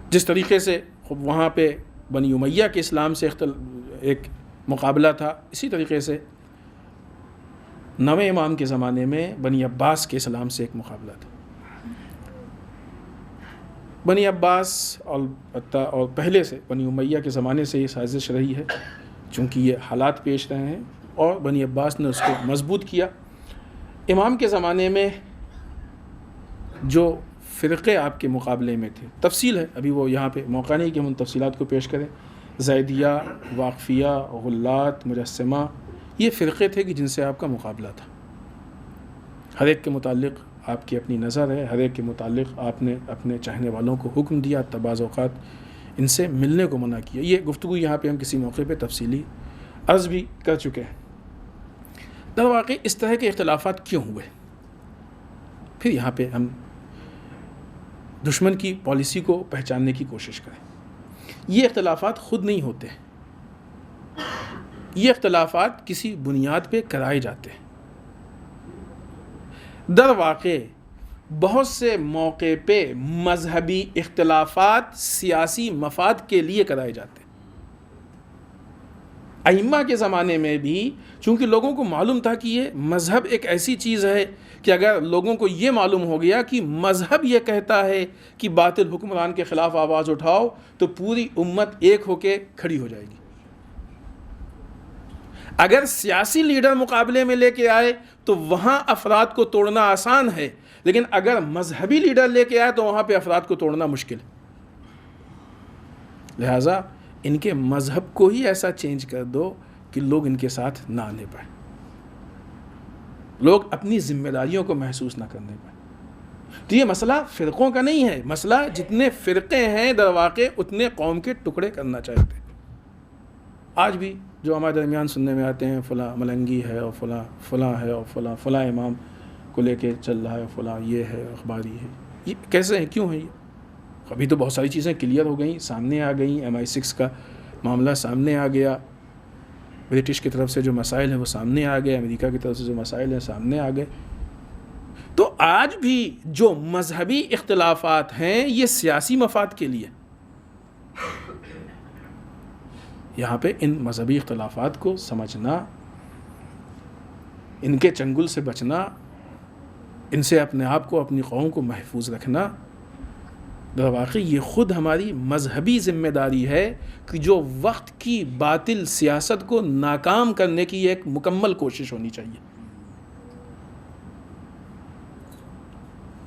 S7: جس طریقے سے وہاں پہ بنی امیہ کے اسلام سے ایک مقابلہ تھا، اسی طریقے سے نویں امام کے زمانے میں بنی عباس کے اسلام سے ایک مقابلہ تھا. بنی عباس اور پہلے سے بنی امیہ کے زمانے سے یہ سازش رہی ہے، چونکہ یہ حالات پیش رہے ہیں، اور بنی عباس نے اس کو مضبوط کیا. امام کے زمانے میں جو فرقے آپ کے مقابلے میں تھے، تفصیل ہے، ابھی وہ یہاں پہ موقع نہیں کہ ہم ان تفصیلات کو پیش کریں. زیدیہ، واقفیہ، غلات، مجسمہ، یہ فرقے تھے کہ جن سے آپ کا مقابلہ تھا. ہر ایک کے متعلق آپ کی اپنی نظر ہے، ہر ایک کے متعلق آپ نے اپنے چاہنے والوں کو حکم دیا، بعض اوقات ان سے ملنے کو منع کیا. یہ گفتگو یہاں پہ ہم کسی موقع پہ تفصیلی عرض بھی کر چکے ہیں. در واقع اس طرح کے اختلافات کیوں ہوئے؟ پھر یہاں پہ ہم دشمن کی پالیسی کو پہچاننے کی کوشش کریں. یہ اختلافات خود نہیں ہوتے، یہ اختلافات کسی بنیاد پہ کرائے جاتے ہیں. در واقع بہت سے موقع پہ مذہبی اختلافات سیاسی مفاد کے لیے کرائے جاتے ہیں. ائمہ کے زمانے میں بھی چونکہ لوگوں کو معلوم تھا کہ یہ مذہب ایک ایسی چیز ہے کہ اگر لوگوں کو یہ معلوم ہو گیا کہ مذہب یہ کہتا ہے کہ باطل حکمران کے خلاف آواز اٹھاؤ تو پوری امت ایک ہو کے کھڑی ہو جائے گی. اگر سیاسی لیڈر مقابلے میں لے کے آئے تو وہاں افراد کو توڑنا آسان ہے، لیکن اگر مذہبی لیڈر لے کے آئے تو وہاں پہ افراد کو توڑنا مشکل ہے. لہٰذا ان کے مذہب کو ہی ایسا چینج کر دو کہ لوگ ان کے ساتھ نہ آنے پائیں، لوگ اپنی ذمہ داریوں کو محسوس نہ کرنے پائیں. تو یہ مسئلہ فرقوں کا نہیں ہے، مسئلہ جتنے فرقے ہیں در واقع اتنے قوم کے ٹکڑے کرنا چاہتے ہیں. آج بھی جو ہمارے درمیان سننے میں آتے ہیں فلاں ملنگی ہے اور فلاں ہے اور فلاں امام کو لے کے چل رہا ہے، فلاں یہ ہے، اخباری ہے. یہ کیسے ہیں، کیوں ہیں؟ یہ ابھی تو بہت ساری چیزیں کلیئر ہو گئیں، سامنے آ گئیں. MI6 کا معاملہ سامنے آ گیا، برٹش کی طرف سے جو مسائل ہیں وہ سامنے آ گئے، امریکہ کی طرف سے جو مسائل ہیں سامنے آ گئے. تو آج بھی جو مذہبی اختلافات ہیں یہ سیاسی مفاد کے لیے. یہاں پہ ان مذہبی اختلافات کو سمجھنا، ان کے چنگل سے بچنا، ان سے اپنے آپ کو، اپنی قوم کو محفوظ رکھنا، در واقع یہ خود ہماری مذہبی ذمہ داری ہے کہ جو وقت کی باطل سیاست کو ناکام کرنے کی ایک مکمل کوشش ہونی چاہیے.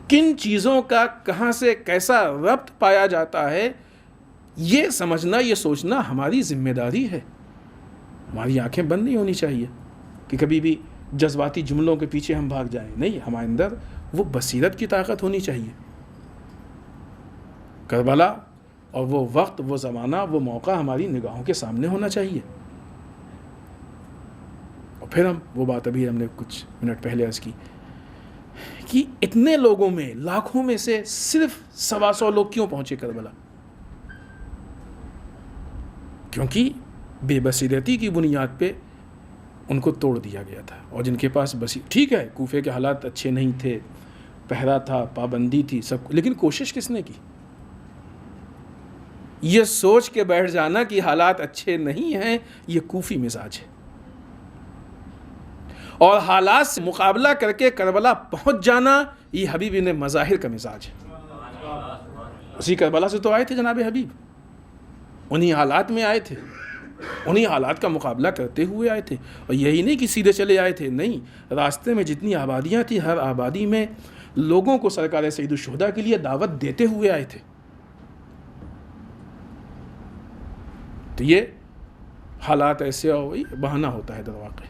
S7: کن چیزوں کا کہاں سے کیسا ربط پایا جاتا ہے یہ سمجھنا، یہ سوچنا ہماری ذمہ داری ہے. ہماری آنکھیں بند نہیں ہونی چاہیے کہ کبھی بھی جذباتی جملوں کے پیچھے ہم بھاگ جائیں. نہیں، ہمارے اندر وہ بصیرت کی طاقت ہونی چاہیے. کربلا اور وہ وقت، وہ زمانہ، وہ موقع ہماری نگاہوں کے سامنے ہونا چاہیے. اور پھر ہم وہ بات ابھی ہم نے کچھ منٹ پہلے عرض کی کہ اتنے لوگوں میں، لاکھوں میں سے صرف 125 لوگ کیوں پہنچے کربلا؟ کیونکہ بے بصیرتی کی بنیاد پہ ان کو توڑ دیا گیا تھا. اور جن کے پاس ٹھیک ہے، کوفے کے حالات اچھے نہیں تھے، پہرا تھا، پابندی تھی، سب، لیکن کوشش کس نے کی؟ یہ سوچ کے بیٹھ جانا کہ حالات اچھے نہیں ہیں، یہ کوفی مزاج ہے. اور حالات سے مقابلہ کر کے کربلا پہنچ جانا، یہ حبیب ابن مظاہر کا مزاج ہے. اسی کربلا سے تو آئے تھے جناب حبیب، انہی حالات میں آئے تھے، انہی حالات کا مقابلہ کرتے ہوئے آئے تھے. اور یہی نہیں کہ سیدھے چلے آئے تھے، نہیں، راستے میں جتنی آبادیاں تھیں ہر آبادی میں لوگوں کو سرکار سید الشہداء کے لیے دعوت دیتے ہوئے آئے تھے. تو یہ حالات ایسے ہوئی بہانہ ہوتا ہے. در واقع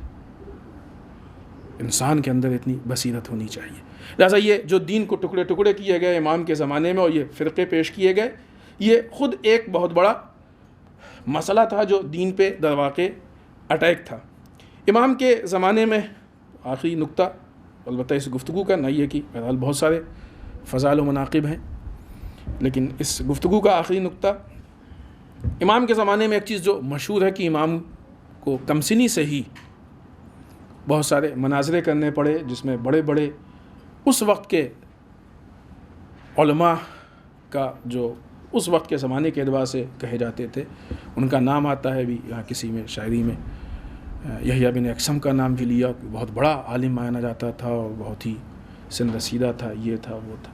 S7: انسان کے اندر اتنی بصیرت ہونی چاہیے. لہٰذا یہ جو دین کو ٹکڑے ٹکڑے کیے گئے امام کے زمانے میں اور یہ فرقے پیش کیے گئے، یہ خود ایک بہت بڑا مسئلہ تھا جو دین پہ در واقع اٹیک تھا. امام کے زمانے میں آخری نقطہ البتہ اس گفتگو کا، نہ یہ کہ بہرحال بہت سارے فضائل و مناقب ہیں، لیکن اس گفتگو کا آخری نقطہ، امام کے زمانے میں ایک چیز جو مشہور ہے کہ امام کو کمسنی سے ہی بہت سارے مناظرے کرنے پڑے، جس میں بڑے بڑے اس وقت کے علماء کا جو اس وقت کے زمانے کے اعتبار سے کہے جاتے تھے، ان کا نام آتا ہے بھی یہاں کسی میں شاعری میں. یحییٰ بن اقسم کا نام بھی لیا، بہت بڑا عالم مانا جاتا تھا اور بہت ہی سن رسیدہ تھا، یہ تھا وہ تھا.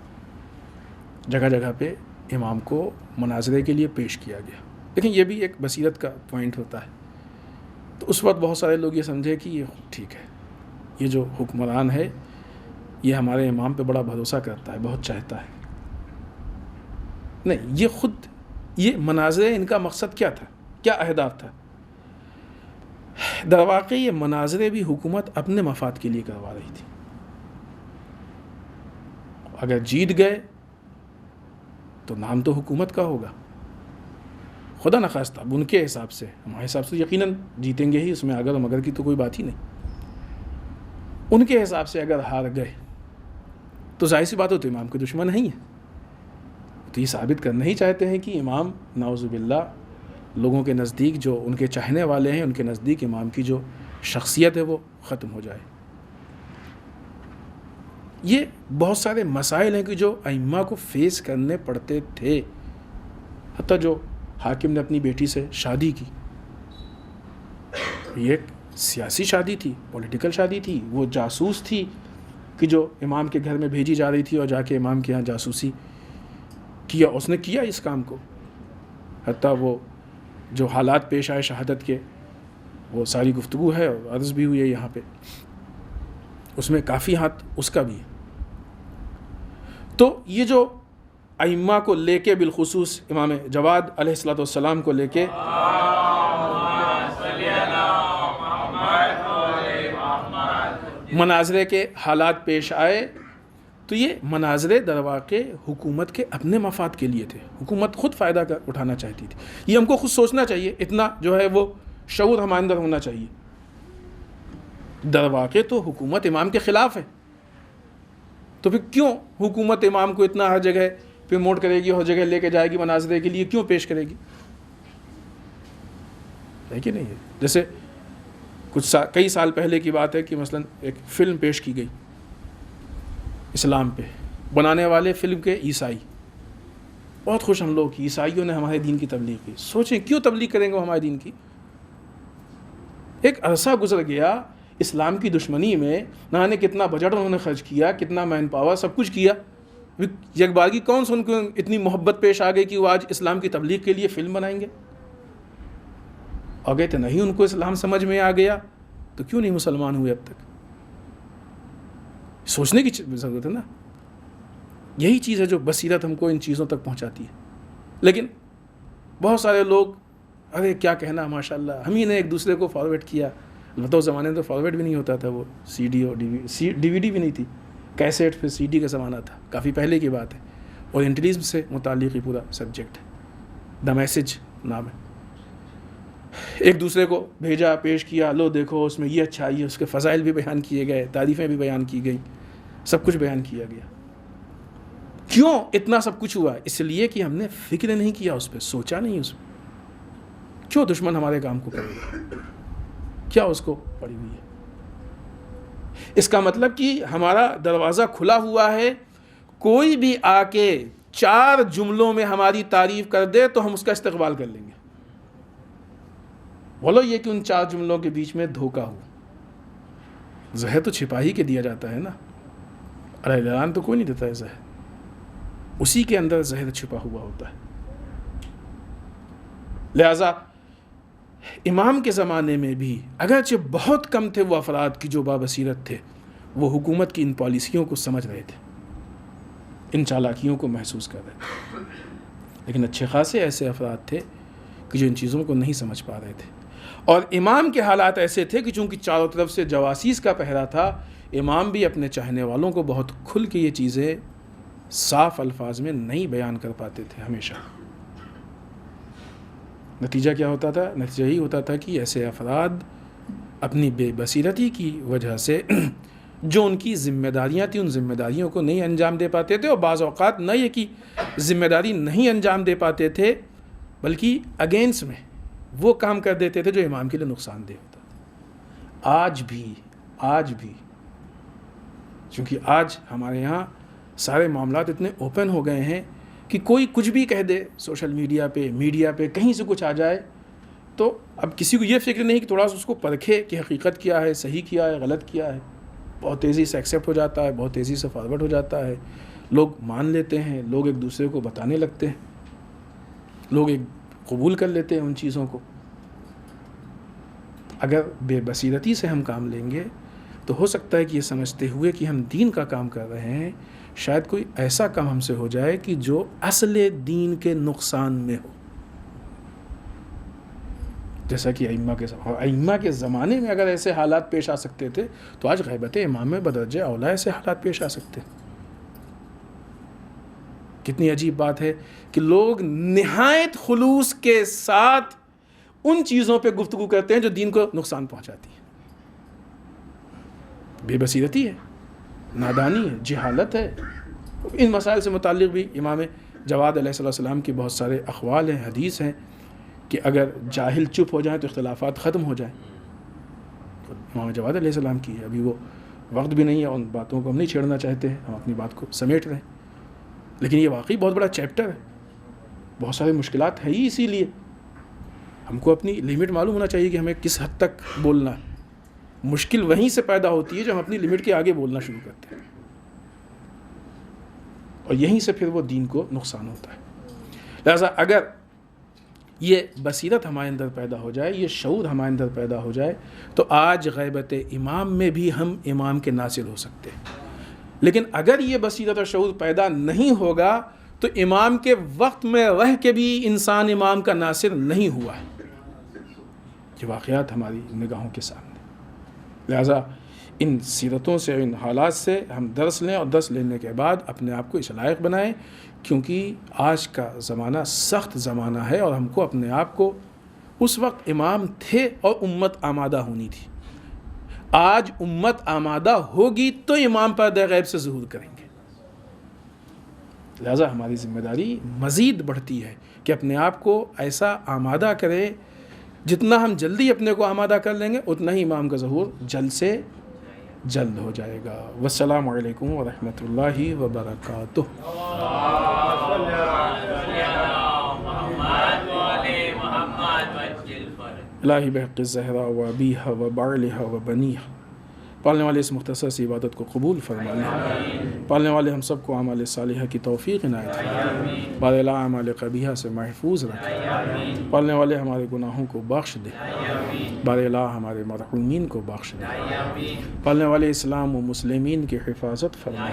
S7: جگہ جگہ پہ امام کو مناظرے کے لیے پیش کیا گیا. لیکن یہ بھی ایک بصیرت کا پوائنٹ ہوتا ہے. تو اس وقت بہت سارے لوگ یہ سمجھے کہ یہ ٹھیک ہے، یہ جو حکمران ہے یہ ہمارے امام پہ بڑا بھروسہ کرتا ہے، بہت چاہتا ہے. نہیں، یہ خود یہ مناظرے ان کا مقصد کیا تھا، کیا اہداف تھا؟ در واقع یہ مناظرے بھی حکومت اپنے مفاد کے لیے کروا رہی تھی. اگر جیت گئے تو نام تو حکومت کا ہوگا، خدا نخواستہ اب ان کے حساب سے، ہمارے حساب سے یقیناً جیتیں گے ہی، اس میں اگر و مگر کی تو کوئی بات ہی نہیں. ان کے حساب سے اگر ہار گئے تو ظاہر سی بات ہو تو امام کے دشمن نہیں ہے. تو یہ ثابت کرنا ہی چاہتے ہیں کہ امام نعوذ باللہ لوگوں کے نزدیک جو ان کے چاہنے والے ہیں، ان کے نزدیک امام کی جو شخصیت ہے وہ ختم ہو جائے. یہ بہت سارے مسائل ہیں کہ جو ائمہ کو فیس کرنے پڑتے تھے. حتیٰ جو حاکم نے اپنی بیٹی سے شادی کی، یہ ایک سیاسی شادی تھی، پولیٹیکل شادی تھی. وہ جاسوس تھی کہ جو امام کے گھر میں بھیجی جا رہی تھی اور جا کے امام کے یہاں جاسوسی کیا. اس نے کیا اس کام کو. حتیٰ وہ جو حالات پیش آئے شہادت کے، وہ ساری گفتگو ہے اور عرض بھی ہوئی ہے یہاں پہ، اس میں کافی ہاتھ اس کا بھی ہے. تو یہ جو ائمہ کو لے کے، بالخصوص امام جواد علیہ السلام کو لے کے مناظرے کے حالات پیش آئے، تو یہ مناظرے در واقع حکومت کے اپنے مفاد کے لیے تھے. حکومت خود فائدہ اٹھانا چاہتی تھی. یہ ہم کو خود سوچنا چاہیے، اتنا جو ہے وہ شعور ہمارے اندر ہونا چاہیے. در واقع تو حکومت امام کے خلاف ہے، تو پھر کیوں حکومت امام کو اتنا ہر جگہ پروموٹ کرے گی، ہر جگہ لے کے جائے گی مناظرے کے لیے، کیوں پیش کرے گی؟ ہے کہ نہیں ہے؟ جیسے کئی سال پہلے کی بات ہے کہ مثلا ایک فلم پیش کی گئی اسلام پہ، بنانے والے فلم کے عیسائی، بہت خوش ہم لوگ کہ عیسائیوں نے ہمارے دین کی تبلیغ کی. سوچیں کیوں تبلیغ کریں گے وہ ہمارے دین کی؟ ایک عرصہ گزر گیا اسلام کی دشمنی میں، نہ جانے کتنا بجٹ انہوں نے خرچ کیا، کتنا مین پاور، سب کچھ کیا. یک بارگی کون سے ان کو اتنی محبت پیش آ گئی کہ وہ آج اسلام کی تبلیغ کے لیے فلم بنائیں گے؟ آگے تو نہیں ان کو اسلام سمجھ میں آ گیا تو کیوں نہیں مسلمان ہوئے اب تک؟ سوچنے کی ضرورت ہے نا. یہی چیز ہے جو بصیرت ہم کو ان چیزوں تک پہنچاتی ہے. لیکن بہت سارے لوگ، ارے کیا کہنا، ماشاءاللہ ہم ہی نے ایک دوسرے کو فارورڈ کیا. البتہ اس زمانے میں تو فارورڈ بھی نہیں ہوتا تھا، وہ سی ڈی اور ڈی وی ڈی بھی نہیں تھی، کیسٹ پھر سی ڈی کا زمانہ تھا، کافی پہلے کی بات ہے. اور انٹیلیزم سے متعلق ہی پورا سبجیکٹ ہے، دا میسج نام ہے. ایک دوسرے کو بھیجا، پیش کیا، لو دیکھو اس میں یہ اچھائی ہے، اس کے فضائل بھی بیان کیے گئے، تعریفیں بھی بیان کی گئیں، سب کچھ بیان کیا گیا. کیوں اتنا سب کچھ ہوا؟ اس لیے کہ ہم نے فکر نہیں کیا اس پہ، سوچا نہیں اس پہ. کیوں دشمن ہمارے کام کو کرے گا؟ کیا اس کو پڑی ہوئی ہے؟ اس کا مطلب کہ ہمارا دروازہ کھلا ہوا ہے، کوئی بھی آ کے 4 جملوں میں ہماری تعریف کر دے تو ہم اس کا استقبال کر لیں گے، بولو یہ کہ ان 4 جملوں کے بیچ میں دھوکہ ہو۔ زہر تو چھپا ہی کے دیا جاتا ہے نا، اعلان تو کوئی نہیں دیتا ہے زہر، اسی کے اندر زہر چھپا ہوا ہوتا ہے۔ لہذا امام کے زمانے میں بھی اگرچہ بہت کم تھے وہ افراد کی جو بابصیرت تھے، وہ حکومت کی ان پالیسیوں کو سمجھ رہے تھے، ان چالاکیوں کو محسوس کر رہے تھے، لیکن اچھے خاصے ایسے افراد تھے کہ جو ان چیزوں کو نہیں سمجھ پا رہے تھے۔ اور امام کے حالات ایسے تھے کہ چونکہ چاروں طرف سے جواسیس کا پہرا تھا، امام بھی اپنے چاہنے والوں کو بہت کھل کے یہ چیزیں صاف الفاظ میں نہیں بیان کر پاتے تھے ہمیشہ۔ نتیجہ کیا ہوتا تھا؟ نتیجہ یہی ہوتا تھا کہ ایسے افراد اپنی بے بصیرتی کی وجہ سے جو ان کی ذمہ داریاں تھیں ان ذمہ داریوں کو نہیں انجام دے پاتے تھے، اور بعض اوقات نہ یہ کہ ذمہ داری نہیں انجام دے پاتے تھے بلکہ اگینسٹ میں وہ کام کر دیتے تھے جو امام کے لیے نقصان دہ ہوتا تھا۔ آج بھی چونکہ آج ہمارے یہاں سارے معاملات اتنے اوپن ہو گئے ہیں کہ کوئی کچھ بھی کہہ دے، سوشل میڈیا پہ کہیں سے کچھ آ جائے، تو اب کسی کو یہ فکر نہیں کہ تھوڑا سا اس کو پرکھے کہ حقیقت کیا ہے، صحیح کیا ہے، غلط کیا ہے۔ بہت تیزی سے ایکسیپٹ ہو جاتا ہے، بہت تیزی سے فارورڈ ہو جاتا ہے، لوگ مان لیتے ہیں، لوگ ایک دوسرے کو بتانے لگتے ہیں، لوگ قبول کر لیتے ہیں ان چیزوں کو۔ اگر بے بصیرتی سے ہم کام لیں گے تو ہو سکتا ہے کہ یہ سمجھتے ہوئے کہ ہم دین کا کام کر رہے ہیں، شاید کوئی ایسا کام ہم سے ہو جائے کہ جو اصل دین کے نقصان میں ہو۔ جیسا کہ ائمہ کے زمانے میں اگر ایسے حالات پیش آ سکتے تھے تو آج غیبت امام میں بدرجہ اولا ایسے حالات پیش آ سکتے ہیں۔ کتنی عجیب بات ہے کہ لوگ نہایت خلوص کے ساتھ ان چیزوں پہ گفتگو کرتے ہیں جو دین کو نقصان پہنچاتی ہیں۔ بے بصیرتی ہے، نادانی ہے، جہالت ہے۔ ان مسائل سے متعلق بھی امام جواد علیہ السلام کی بہت سارے اقوال ہیں، حدیث ہیں کہ اگر جاہل چپ ہو جائیں تو اختلافات ختم ہو جائیں۔ امام جواد علیہ السلام کی ہے، ابھی وہ وقت بھی نہیں ہے، ان باتوں کو ہم نہیں چھیڑنا چاہتے ہیں، ہم اپنی بات کو سمیٹ رہے ہیں، لیکن یہ واقعی بہت بڑا چیپٹر ہے، بہت سارے مشکلات ہیں ہی، اسی لیے ہم کو اپنی لیمٹ معلوم ہونا چاہیے کہ ہمیں کس حد تک بولنا ہے۔ مشکل وہیں سے پیدا ہوتی ہے جو ہم اپنی لیمٹ کے آگے بولنا شروع کرتے ہیں، اور یہیں سے پھر وہ دین کو نقصان ہوتا ہے۔ لہذا اگر یہ بصیرت ہمارے اندر پیدا ہو جائے، یہ شعور ہمارے اندر پیدا ہو جائے، تو آج غیبت امام میں بھی ہم امام کے ناصر ہو سکتے ہیں۔ لیکن اگر یہ بصیرت اور شعور پیدا نہیں ہوگا تو امام کے وقت میں رہ کے بھی انسان امام کا ناصر نہیں ہوا ہے۔ یہ واقعات ہماری نگاہوں کے سامنے۔ لہذا ان سیرتوں سے، ان حالات سے ہم درس لیں، اور درس لینے کے بعد اپنے آپ کو اس لائق بنائیں، کیونکہ آج کا زمانہ سخت زمانہ ہے، اور ہم کو اپنے آپ کو اس وقت امام تھے اور امت آمادہ ہونی تھی، آج امت آمادہ ہوگی تو امام پردہ غیب سے ظہور کریں گے۔ لہذا ہماری ذمہ داری مزید بڑھتی ہے کہ اپنے آپ کو ایسا آمادہ کریں، جتنا ہم جلدی اپنے کو آمادہ کر لیں گے اتنا ہی امام کا ظہور جلد سے جلد ہو جائے گا۔ والسلام علیکم ورحمۃ اللہ وبرکاتہ۔ الہی بحق الزہرا و ابیہا و بعلہا و بنیہا، پالنے والے اس مختصر سی عبادت کو قبول فرما لیں، پالنے والے ہم سب کو اعمال صالحہ کی توفیق عنایت فرما، بار الہ اعمال قبیحہ سے محفوظ رکھے، پالنے والے ہمارے گناہوں کو بخش دے، بار الہ ہمارے مرحومین کو بخش دے، پالنے والے اسلام و مسلمین کی حفاظت فرما،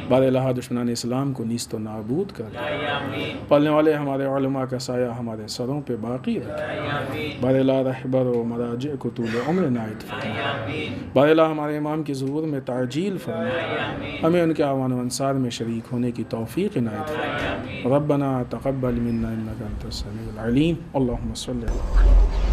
S7: بار الہ دشمنان اسلام کو نیست و نابود کر دے، پالنے والے ہمارے علماء کا سایہ ہمارے سروں پہ باقی رکھے، بار الہ رہبر و مراجع کو طول عمر عنایت فرما، بار الہ ہمارے امام کی ظہور میں تعجیل فرما، ہمیں ان کے اعوان و انصار میں شریک ہونے کی توفیق عنایت فرما۔ ربنا تقبل منا انک انت السمیع العلیم، اللہم صلی اللہ